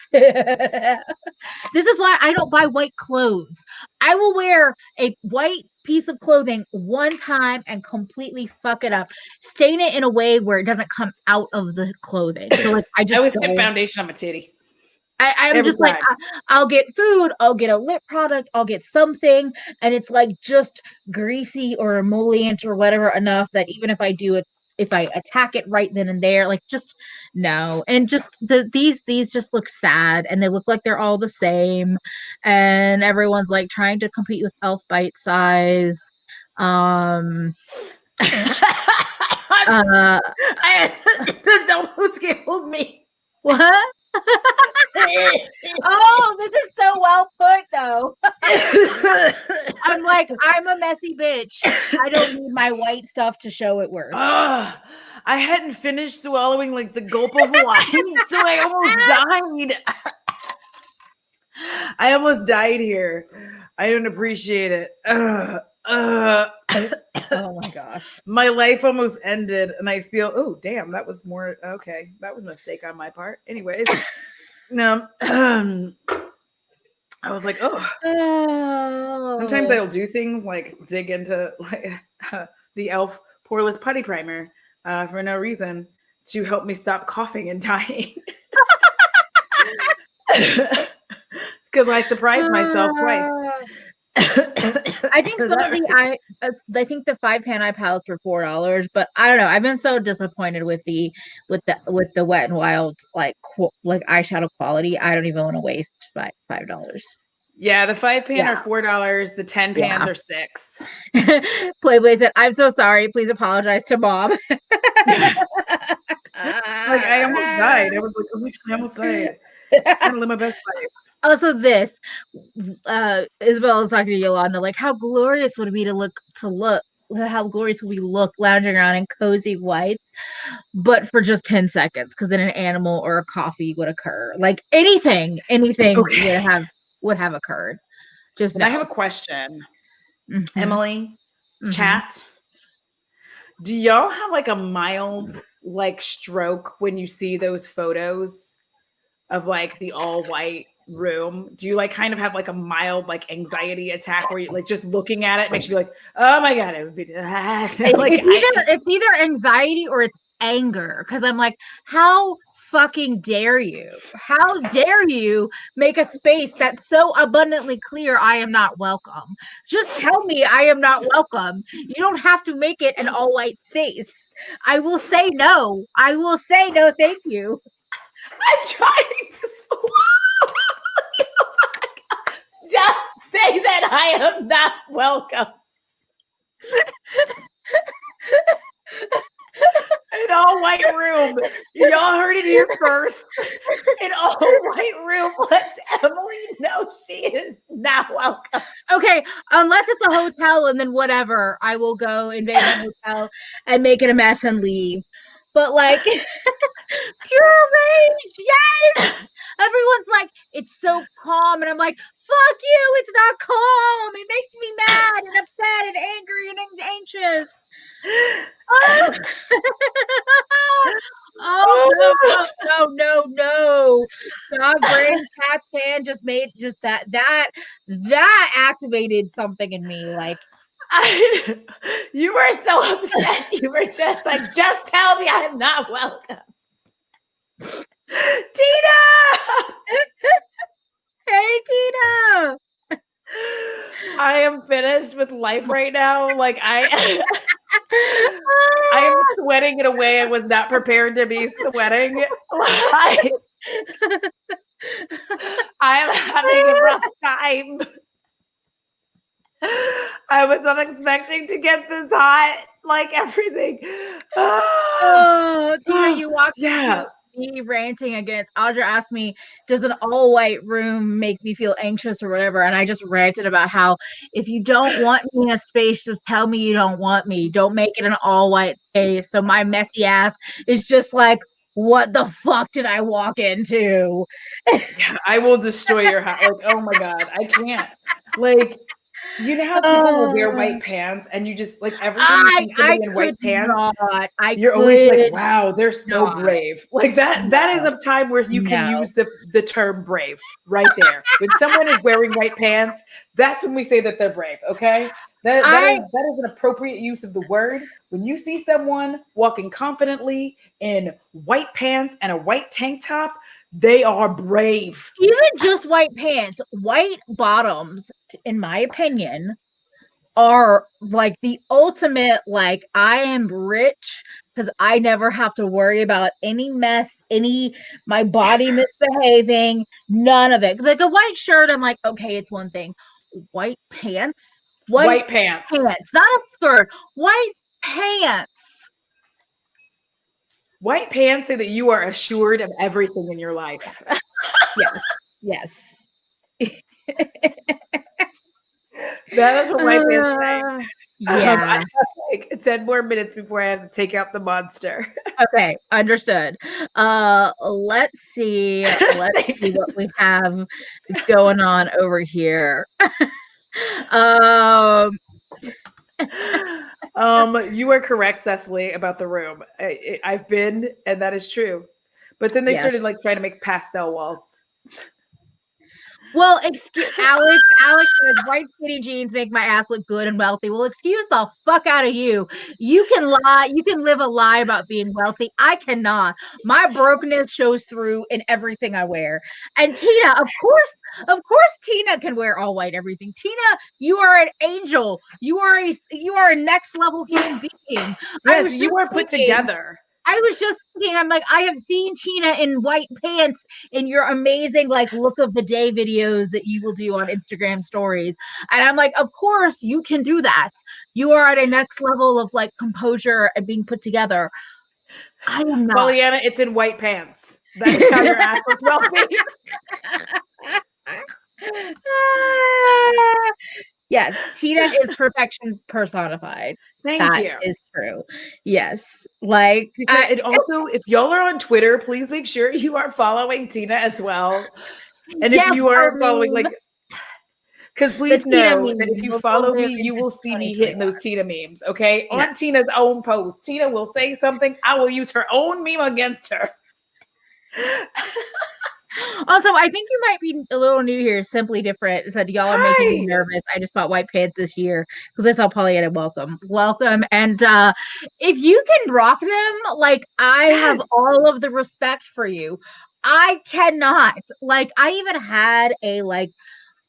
This is why I don't buy white clothes. I will wear a white piece of clothing one time and completely fuck it up, stain it in a way where it doesn't come out of the clothing. So like I always get foundation on my titty. I'm just like, I'll get food, I'll get a lip product, I'll get something, and it's like just greasy or emollient or whatever enough that even if I do it, if I attack it right then and there, like just no. And just these just look sad and they look like they're all the same, and everyone's like trying to compete with Elf Bite Size. This almost killed me. What? Oh, this is so well put, though. I'm like, I'm a messy bitch. I don't need my white stuff to show it worse. I hadn't finished swallowing like the gulp of wine, so I almost died. I almost died here. I don't appreciate it. Oh my gosh. My life almost ended, and I feel, oh, damn, that was more, okay. That was a mistake on my part. Anyways, no, I was like, oh. Sometimes I'll do things like dig into like the e.l.f. Poreless Putty Primer for no reason to help me stop coughing and dying. Because I surprised myself twice. I think some of the I think the 5-pan eye palettes were $4, but I don't know. I've been so disappointed with the Wet n Wild like eyeshadow quality. I don't even want to waste $5. Yeah, the 5-pan are $4. The 10 pans are $6. Playboy said, "I'm so sorry. Please apologize to Mom." Like I almost died. I was like, oh my God, I almost died. I'm gonna live my best life. Also, this Isabel was talking to Yolanda, like how glorious would it be how glorious would we look lounging around in cozy whites, but for just 10 seconds, because then an animal or a coffee would occur. Like anything would have occurred. Just I have a question. Mm-hmm. Emily, chat. Do y'all have like a mild like stroke when you see those photos of like the all white room? Do you like kind of have like a mild like anxiety attack where you like just looking at it makes you be like, oh my God, it would be like it's either anxiety or it's anger, because I'm like, how fucking dare you? How dare you make a space that's so abundantly clear I am not welcome? Just tell me I am not welcome. You don't have to make it an all white space. I will say no. I will say no, thank you. I'm trying to swallow. Just say that I am not welcome. An all white room. Y'all heard it here first. An all white room lets Emily know she is not welcome. Okay, unless it's a hotel and then whatever, I will go invade the hotel and make it a mess and leave. But like pure rage, yes. Everyone's like, it's so calm, and I'm like, fuck you, it's not calm. It makes me mad and upset and angry and anxious. Oh no. Dog brain cat fan just made that activated something in me. Like you were so upset. You were just like, just tell me I'm not welcome. Tina! Hey, Tina! I am finished with life right now. Like I am sweating in a way I was not prepared to be sweating. Like, I am having a rough time. I was not expecting to get this hot. Like everything. Oh, Tina, you walked me ranting against. Audra asked me, does an all white room make me feel anxious or whatever? And I just ranted about how if you don't want me in a space, just tell me you don't want me. Don't make it an all white space. So my messy ass is just like, what the fuck did I walk into? I will destroy your house. Like, oh my God, I can't. Like, you know how people will wear white pants and you just like every time you see somebody in white pants, you're always like, wow, they're so brave. Like that is a time where you can use the term brave right there. When someone is wearing white pants, that's when we say that they're brave, okay? That is an appropriate use of the word. When you see someone walking confidently in white pants and a white tank top, they are brave. Even just white pants, white bottoms, in my opinion, are like the ultimate, like, I am rich because I never have to worry about any mess, my body misbehaving, none of it. Like a white shirt, I'm like, okay, it's one thing. White pants, White pants. Not a skirt. White pants. White pants say that you are assured of everything in your life. Yes. That is what white pants say. Yeah. I have like 10 more minutes before I have to take out the monster. Okay, understood. Let's see. Let's see what we have going on over here. You are correct, Cecily, about the room. I've been, and that is true. But then they started like trying to make pastel walls. Well, excuse Alex. Alex says white skinny jeans make my ass look good and wealthy. Well, excuse the fuck out of you. You can lie. You can live a lie about being wealthy. I cannot. My brokenness shows through in everything I wear. And Tina, of course, Tina can wear all white everything. Tina, you are an angel. You are a next level human being. Yes, you are put together. I was just thinking, I'm like, I have seen Tina in white pants in your amazing like look of the day videos that you will do on Instagram stories. And I'm like, of course you can do that. You are at a next level of like composure and being put together. I am not. Pollyanna, it's in white pants. That is how your ass looks wealthy. Yes, Tina is perfection personified. Thank you. That is true. Yes. Like, and also, if y'all are on Twitter, please make sure you are following Tina as well. And if you are following, like, because please know that if you follow me, you will see me hitting those Tina memes, okay? Yeah. On Tina's own post. Tina will say something. I will use her own meme against her. Also, I think you might be a little new here. Simply Different said y'all are making me nervous. I just bought white pants this year because that's all Pollyanna. Welcome. And if you can rock them, like I have all of the respect for you. I cannot. Like I even had a like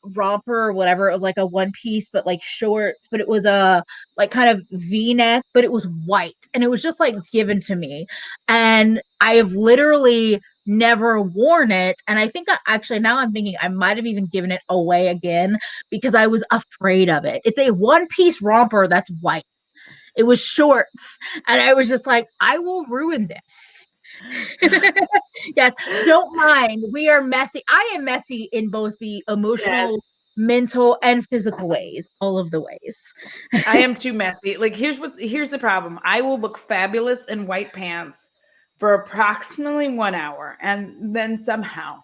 romper or whatever. It was like a one piece, but like shorts, but it was a like kind of V-neck, but it was white and it was just like given to me. And I have literally never worn it. And I think actually now I'm thinking I might have even given it away again because I was afraid of it. It's a one piece romper that's white. It was shorts. And I was just like, I will ruin this. Yes, don't mind. We are messy. I am messy in both the emotional, mental, and physical ways. All of the ways. I am too messy. Like here's the problem. I will look fabulous in white pants for approximately 1 hour, and then somehow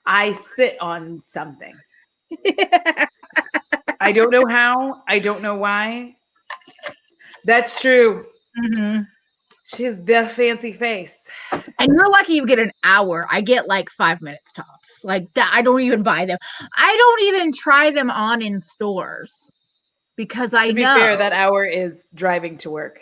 I sit on something. I don't know how. I don't know why. That's true. Mm-hmm. She has the fancy face. And you're lucky you get an hour. I get like 5 minutes tops. Like that. I don't even buy them. I don't even try them on in stores because I know. To be fair, that hour is driving to work.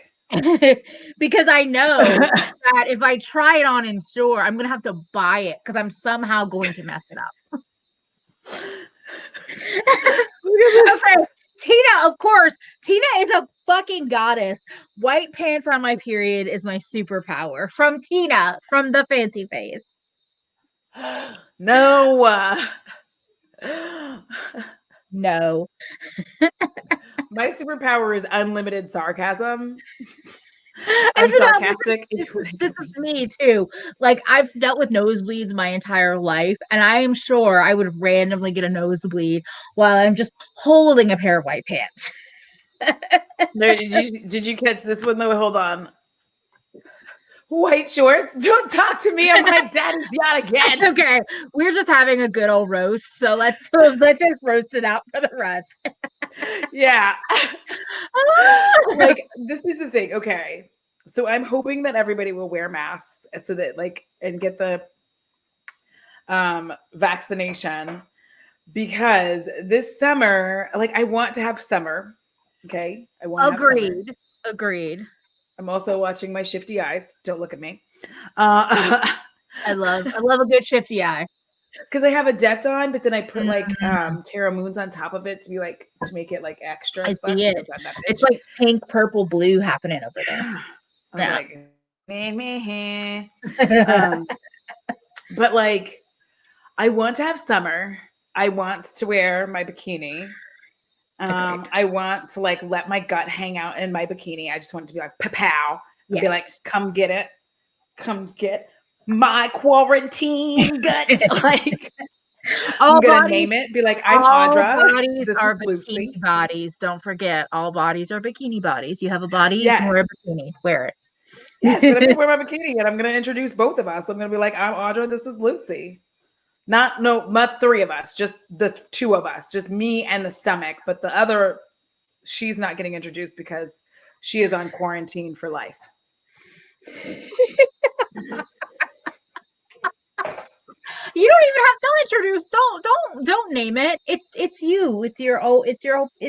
Because I know that if I try it on in store, I'm going to have to buy it because I'm somehow going to mess it up. Okay. Tina, of course. Tina is a fucking goddess. White pants on my period is my superpower. From Tina, from the fancy face. No. No. My superpower is unlimited sarcasm. I'm sarcastic. This is me too. Like I've dealt with nosebleeds my entire life, and I am sure I would randomly get a nosebleed while I'm just holding a pair of white pants. No, did you catch this one though? Hold on. White shorts. Don't talk to me on my daddy's yacht again. Okay, we're just having a good old roast, so let's just roast it out for the rest. Yeah. Like this is the thing. Okay. So I'm hoping that everybody will wear masks so that like and get the vaccination because this summer, like I want to have summer. Okay. I want to have summer. Agreed. I'm also watching my shifty eyes. Don't look at me. I love a good shifty eye. Because I have a Dept on, but then I put like Terra Moons on top of it to be like to make it like extra. I see it. It's like pink, purple, blue happening over there. Yeah. But like I want to have summer. I want to wear my bikini. Agreed. I want to like let my gut hang out in my bikini. I just want it to be like pow and be like, Yes. come get it. Come get my quarantine gut. Like I'm All gonna bodies, name it. Be like, I'm all Audra. bodies This is are bikini Lucy. bodies. Don't forget, all bodies are bikini bodies. You have a body, Yes. wear a bikini. Wear Yes, and I'm gonna it. wear my bikini and I'm gonna introduce both of us. I'm gonna be like, I'm Audra, this is Lucy. Not three of us, just the two of us, just me and the stomach. But the other, she's not getting introduced because she is on quarantine for life. You don't even have to introduce. Don't name it. It's you. It's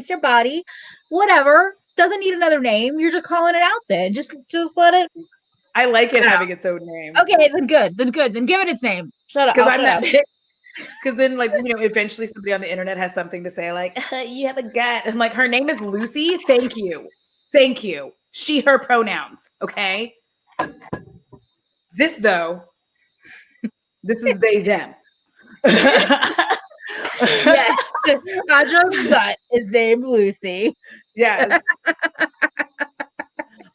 your body. Whatever. Doesn't need another name. You're just calling it out then. Just let it I like it out. having its own name. Okay, then good. Then good. Then give it its name. Shut up. Because I'll I'm shut that up. big. Because then, like, eventually somebody on the internet has something to say, like, you have a gut. And like, her name is Lucy. Thank you. Thank you. She, her pronouns. Okay. This, though, this is they, them. Yes. Audra's gut is named Lucy. Yes.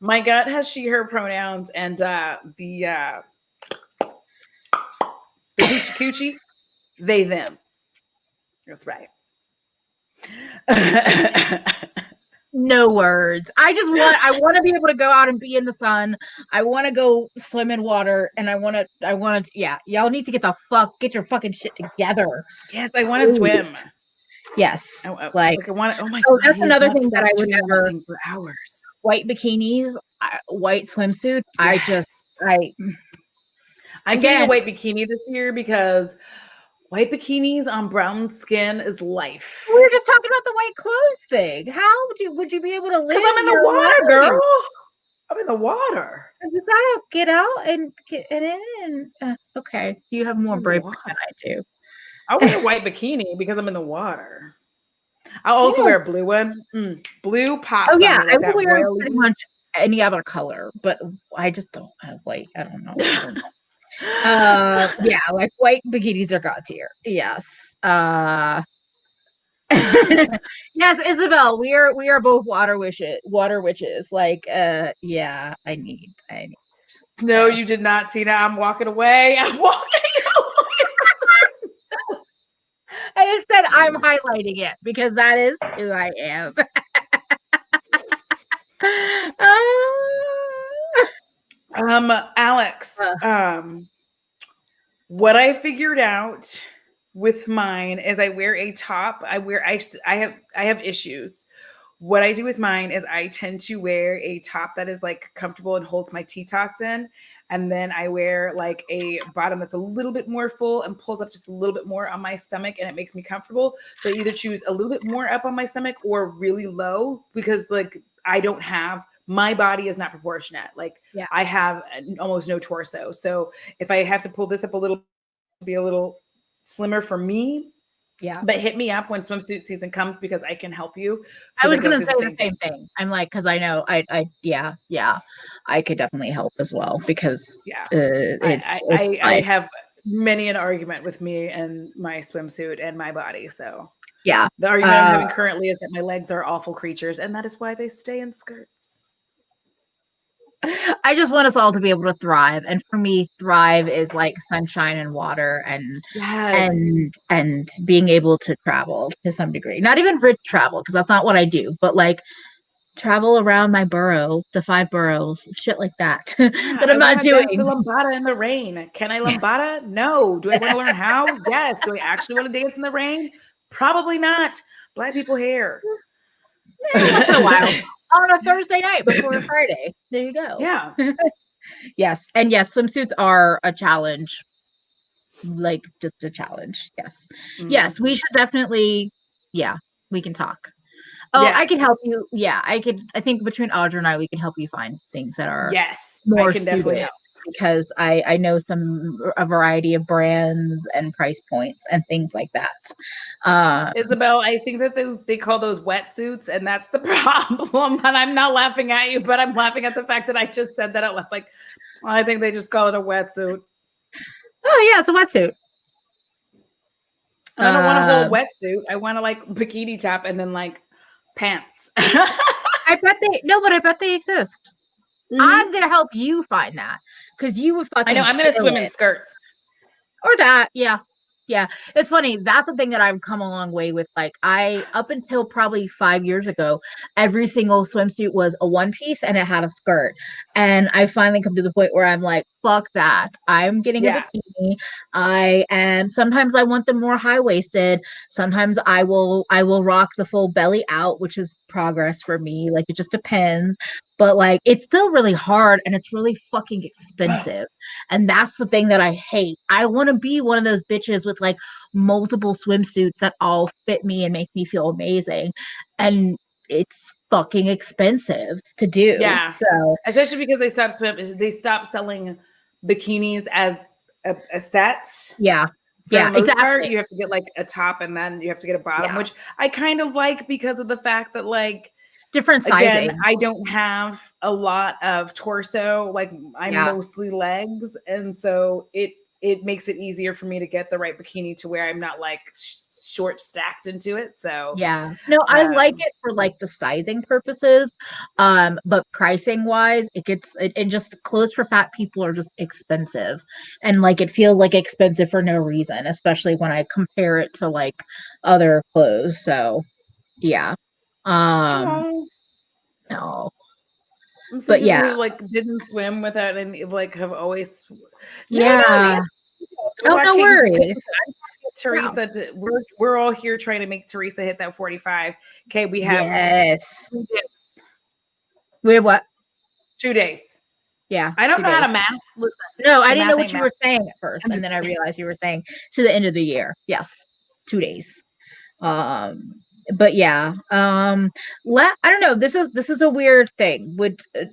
My gut has she, her pronouns, and the hoochie coochie, they, them. That's right. No words. I want to be able to go out and be in the sun. I want to go swim in water and I want to yeah, y'all need to get your fucking shit together. Yes, I want to swim. Yes. Like I want to, oh my oh, God. that's another thing that I would chewing on that never thing for hours. white bikinis, white swimsuit. Yes. I'm getting a white bikini this year because white bikinis on brown skin is life. We were just talking about the white clothes thing. How would you be able to live? Because I'm in the water, girl. I'm in the water. You gotta get out and get in. Okay, you have more bravery than I do. I'll wear a white bikini because I'm in the water. I'll also wear a blue one. Blue pops. Oh yeah, on me, like I will wear royally. pretty much any other color, but I just don't have white. I don't know. Yeah, like white bikinis are god tier. Yes. Yes, Isabel, we are both water witches. Like, yeah, I need. No, you did not, Tina. I'm walking away. I'm walking away. I instead I'm highlighting it because that is who I am. Alex, what I figured out with mine is I wear a top. I have issues. What I do with mine is I tend to wear a top that is like comfortable and holds my T-tots in. And then I wear like a bottom that's a little bit more full and pulls up just a little bit more on my stomach and it makes me comfortable. So I either choose a little bit more up on my stomach or really low because like my body is not proportionate. Like I have almost no torso. So if I have to pull this up a little to be a little slimmer for me, but hit me up when swimsuit season comes because I can help you. I was gonna say the same thing. I'm like, because I know I could definitely help as well because I have many an argument with me and my swimsuit and my body. So yeah, the argument I'm having currently is that my legs are awful creatures, and that is why they stay in skirts. I just want us all to be able to thrive, and for me, thrive is like sunshine and water, and being able to travel to some degree. Not even rich travel, because that's not what I do, but like travel around my borough, the 5 boroughs, shit like that. That I'm not doing. Dance the lambada in the rain. Can I lambada? No. Do I want to learn how? Yes. Do I actually want to dance in the rain? Probably not. Black people hair. Once in a while. On a Thursday night before a Friday. There you go. Yeah. Yes. And yes, swimsuits are a challenge. Like just a challenge. Yes. Mm-hmm. Yes, we should definitely, we can talk. Oh, yes. I can help you. Yeah, I think between Audra and I, we can help you find things that are more suited. Because I know a variety of brands and price points and things like that. Isabel, I think that they call those wetsuits, and that's the problem. And I'm not laughing at you, but I'm laughing at the fact that I just said that out loud. Like, I think they just call it a wetsuit. Oh yeah, it's a wetsuit. I don't want a whole wetsuit. I want to like bikini top and then like pants. I bet they exist. I'm gonna help you find that because you would fucking. I know. I'm gonna swim in skirts. Or that, yeah. Yeah. It's funny. That's the thing that I've come a long way with. Like, up until probably 5 years ago, every single swimsuit was a one piece and it had a skirt. And I finally come to the point where I'm like, fuck that. I'm getting a bikini. Sometimes I want them more high waisted. Sometimes I will rock the full belly out, which is progress for me. Like, it just depends. But like, it's still really hard and it's really fucking expensive. And that's the thing that I hate. I want to be one of those bitches with like multiple swimsuits that all fit me and make me feel amazing. And it's fucking expensive to do. Yeah. So especially because they stopped selling bikinis as a set. Yeah. For Yeah, the most exactly. part, you have to get like a top and then you have to get a bottom, which I kind of like because of the fact that like different sizing. Again, I don't have a lot of torso. Like I'm mostly legs, and so it makes it easier for me to get the right bikini to where I'm not like short stacked into it. So yeah, no, I like it for like the sizing purposes, but pricing wise, it just clothes for fat people are just expensive, and like it feels like expensive for no reason, especially when I compare it to like other clothes. So yeah. No. I'm so people who like didn't swim without any like have always no worries. Teresa, we're all here trying to make Teresa hit that 45. Okay, we have 2 days. We have what? 2 days. Yeah. I don't know how to math. Listen, no, I didn't know what you were saying at first, and then I realized you were saying to the end of the year. Yes, 2 days. But yeah, I don't know. This is a weird thing.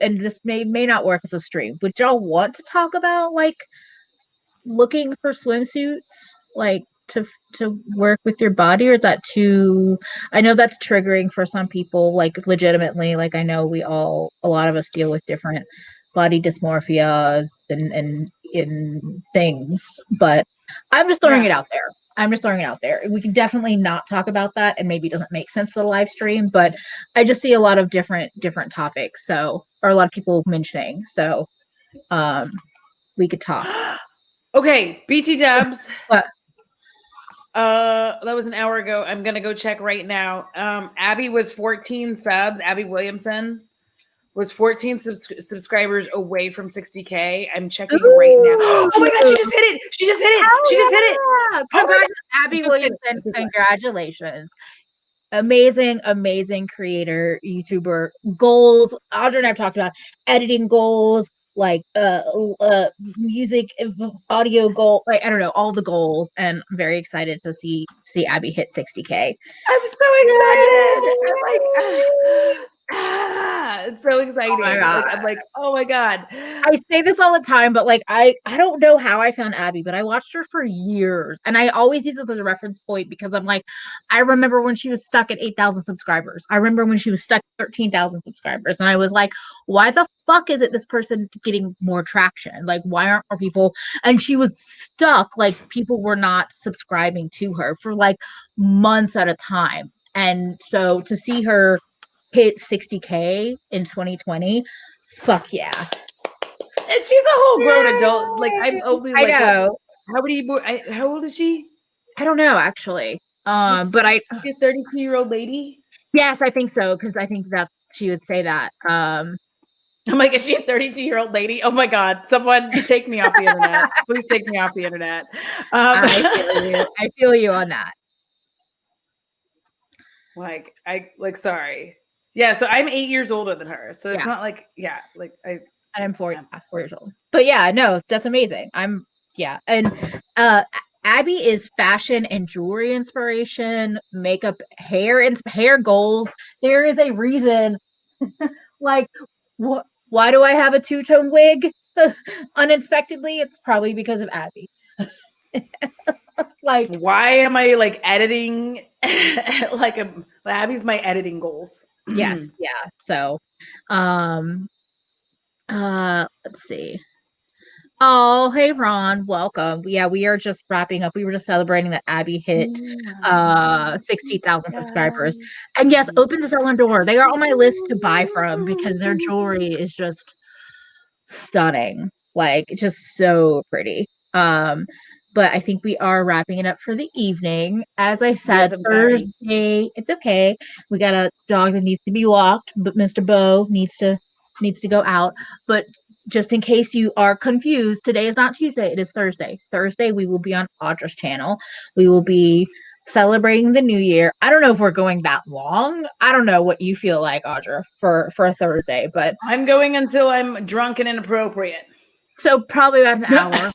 And this may not work as a stream. Would y'all want to talk about like looking for swimsuits, like to work with your body, or is that too? I know that's triggering for some people. Like legitimately, like I know a lot of us deal with different body dysmorphias and in things, but I'm just throwing it out there. We can definitely not talk about that, and maybe it doesn't make sense to the live stream, but I just see a lot of different topics, or a lot of people mentioning. So we could talk. Okay, BT Dubs. What? That was an hour ago. I'm gonna go check right now. Abby was 14 subs. Abby Williamson was 14 subscribers away from 60K. I'm checking right now. Oh my god, she just hit it! She just hit it! Congrats, Abby Williamson. Congratulations. Amazing creator, YouTuber. Goals. Audra and I've talked about editing goals, like music, audio goal, like I don't know, all the goals, and I'm very excited to see Abby hit 60K. I'm so excited. I'm like it's so exciting. I'm like, oh my god. I say this all the time, but like I don't know how I found Abby, but I watched her for years, and I always use this as a reference point because I'm like, I remember when she was stuck at 8,000 subscribers. I remember when she was stuck at 13,000 subscribers, and I was like, why the fuck is it this person getting more traction? Like, why aren't more people? And she was stuck, like people were not subscribing to her for like months at a time, and so to see her hit 60K in 2020, fuck yeah. And she's a whole grown adult. Like I'm only like, I know. How old is she? I don't know actually. But I a 32-year-old lady. Yes, I think so, because I think she would say that. I'm like, is she a 32-year-old lady? Oh my god! Someone take me off the internet. Please take me off the internet. I feel you on that. Like sorry. Yeah, so I'm 8 years older than her. So it's not like, I'm 4 years old. But yeah, no, that's amazing. And Abby is fashion and jewelry inspiration, makeup, hair goals. There is a reason. Like, why do I have a two-tone wig unexpectedly? It's probably because of Abby. Like, why am I like editing? Abby's my editing goals. Yes, yeah. So, let's see. Oh, hey Ron, welcome. Yeah, we are just wrapping up. We were just celebrating that Abby hit You are my 60,000 subscribers. sky. And yes, Open to Sell on Door. They are on my list to buy from because their jewelry is just stunning. Like just so pretty. But I think we are wrapping it up for the evening. As I Yes, said, I'm sorry. Thursday, it's okay. We got a dog that needs to be walked, but Mr. Bo needs to go out. But just in case you are confused, today is not Tuesday, it is Thursday. Thursday we will be on Audra's channel. We will be celebrating the new year. I don't know if we're going that long. I don't know what you feel like, Audra, for a Thursday, but I'm going until I'm drunk and inappropriate. so probably about an hour.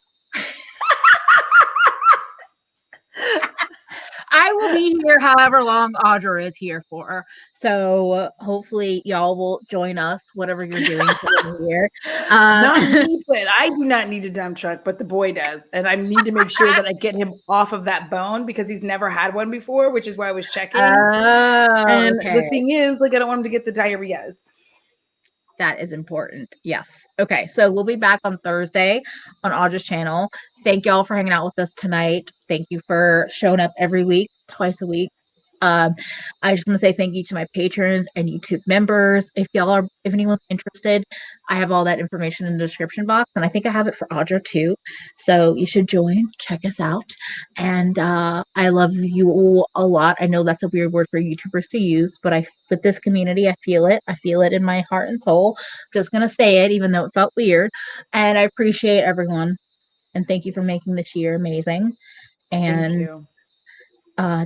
I will be here however long Audra is here for. So hopefully y'all will join us, whatever you're doing for the new year. Not me, but I do not need a dump truck, but the boy does. And I need to make sure that I get him off of that bone because he's never had one before, which is why I was checking. And okay. the thing is, like, I don't want him to get the diarrheas. That is important. Yes. Okay. So we'll be back on Thursday on Audra's channel. Thank y'all for hanging out with us tonight. Thank you for showing up every week, twice a week. I just want to say thank you to my patrons and YouTube members. If anyone's interested, I have all that information in the description box, and I think I have it for Audra too. So you should join, check us out, and I love you all a lot. I know that's a weird word for YouTubers to use, but with this community, I feel it. I feel it in my heart and soul. I'm just gonna say it, even though it felt weird, and I appreciate everyone, and thank you for making this year amazing. And thank you.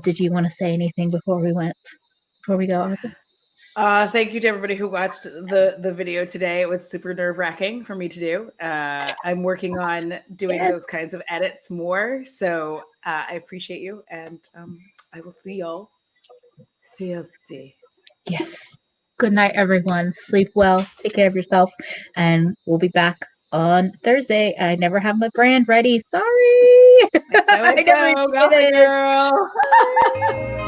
did you want to say anything before we go? Thank you to everybody who watched the video today. It was super nerve-wracking for me to do. I'm working on doing those kinds of edits more. So I appreciate you, and I will see y'all Thursday. Yes. Good night, everyone. Sleep well. Take care of yourself, and we'll be back on Thursday. I never have my brand ready. Sorry. I never Got my girl.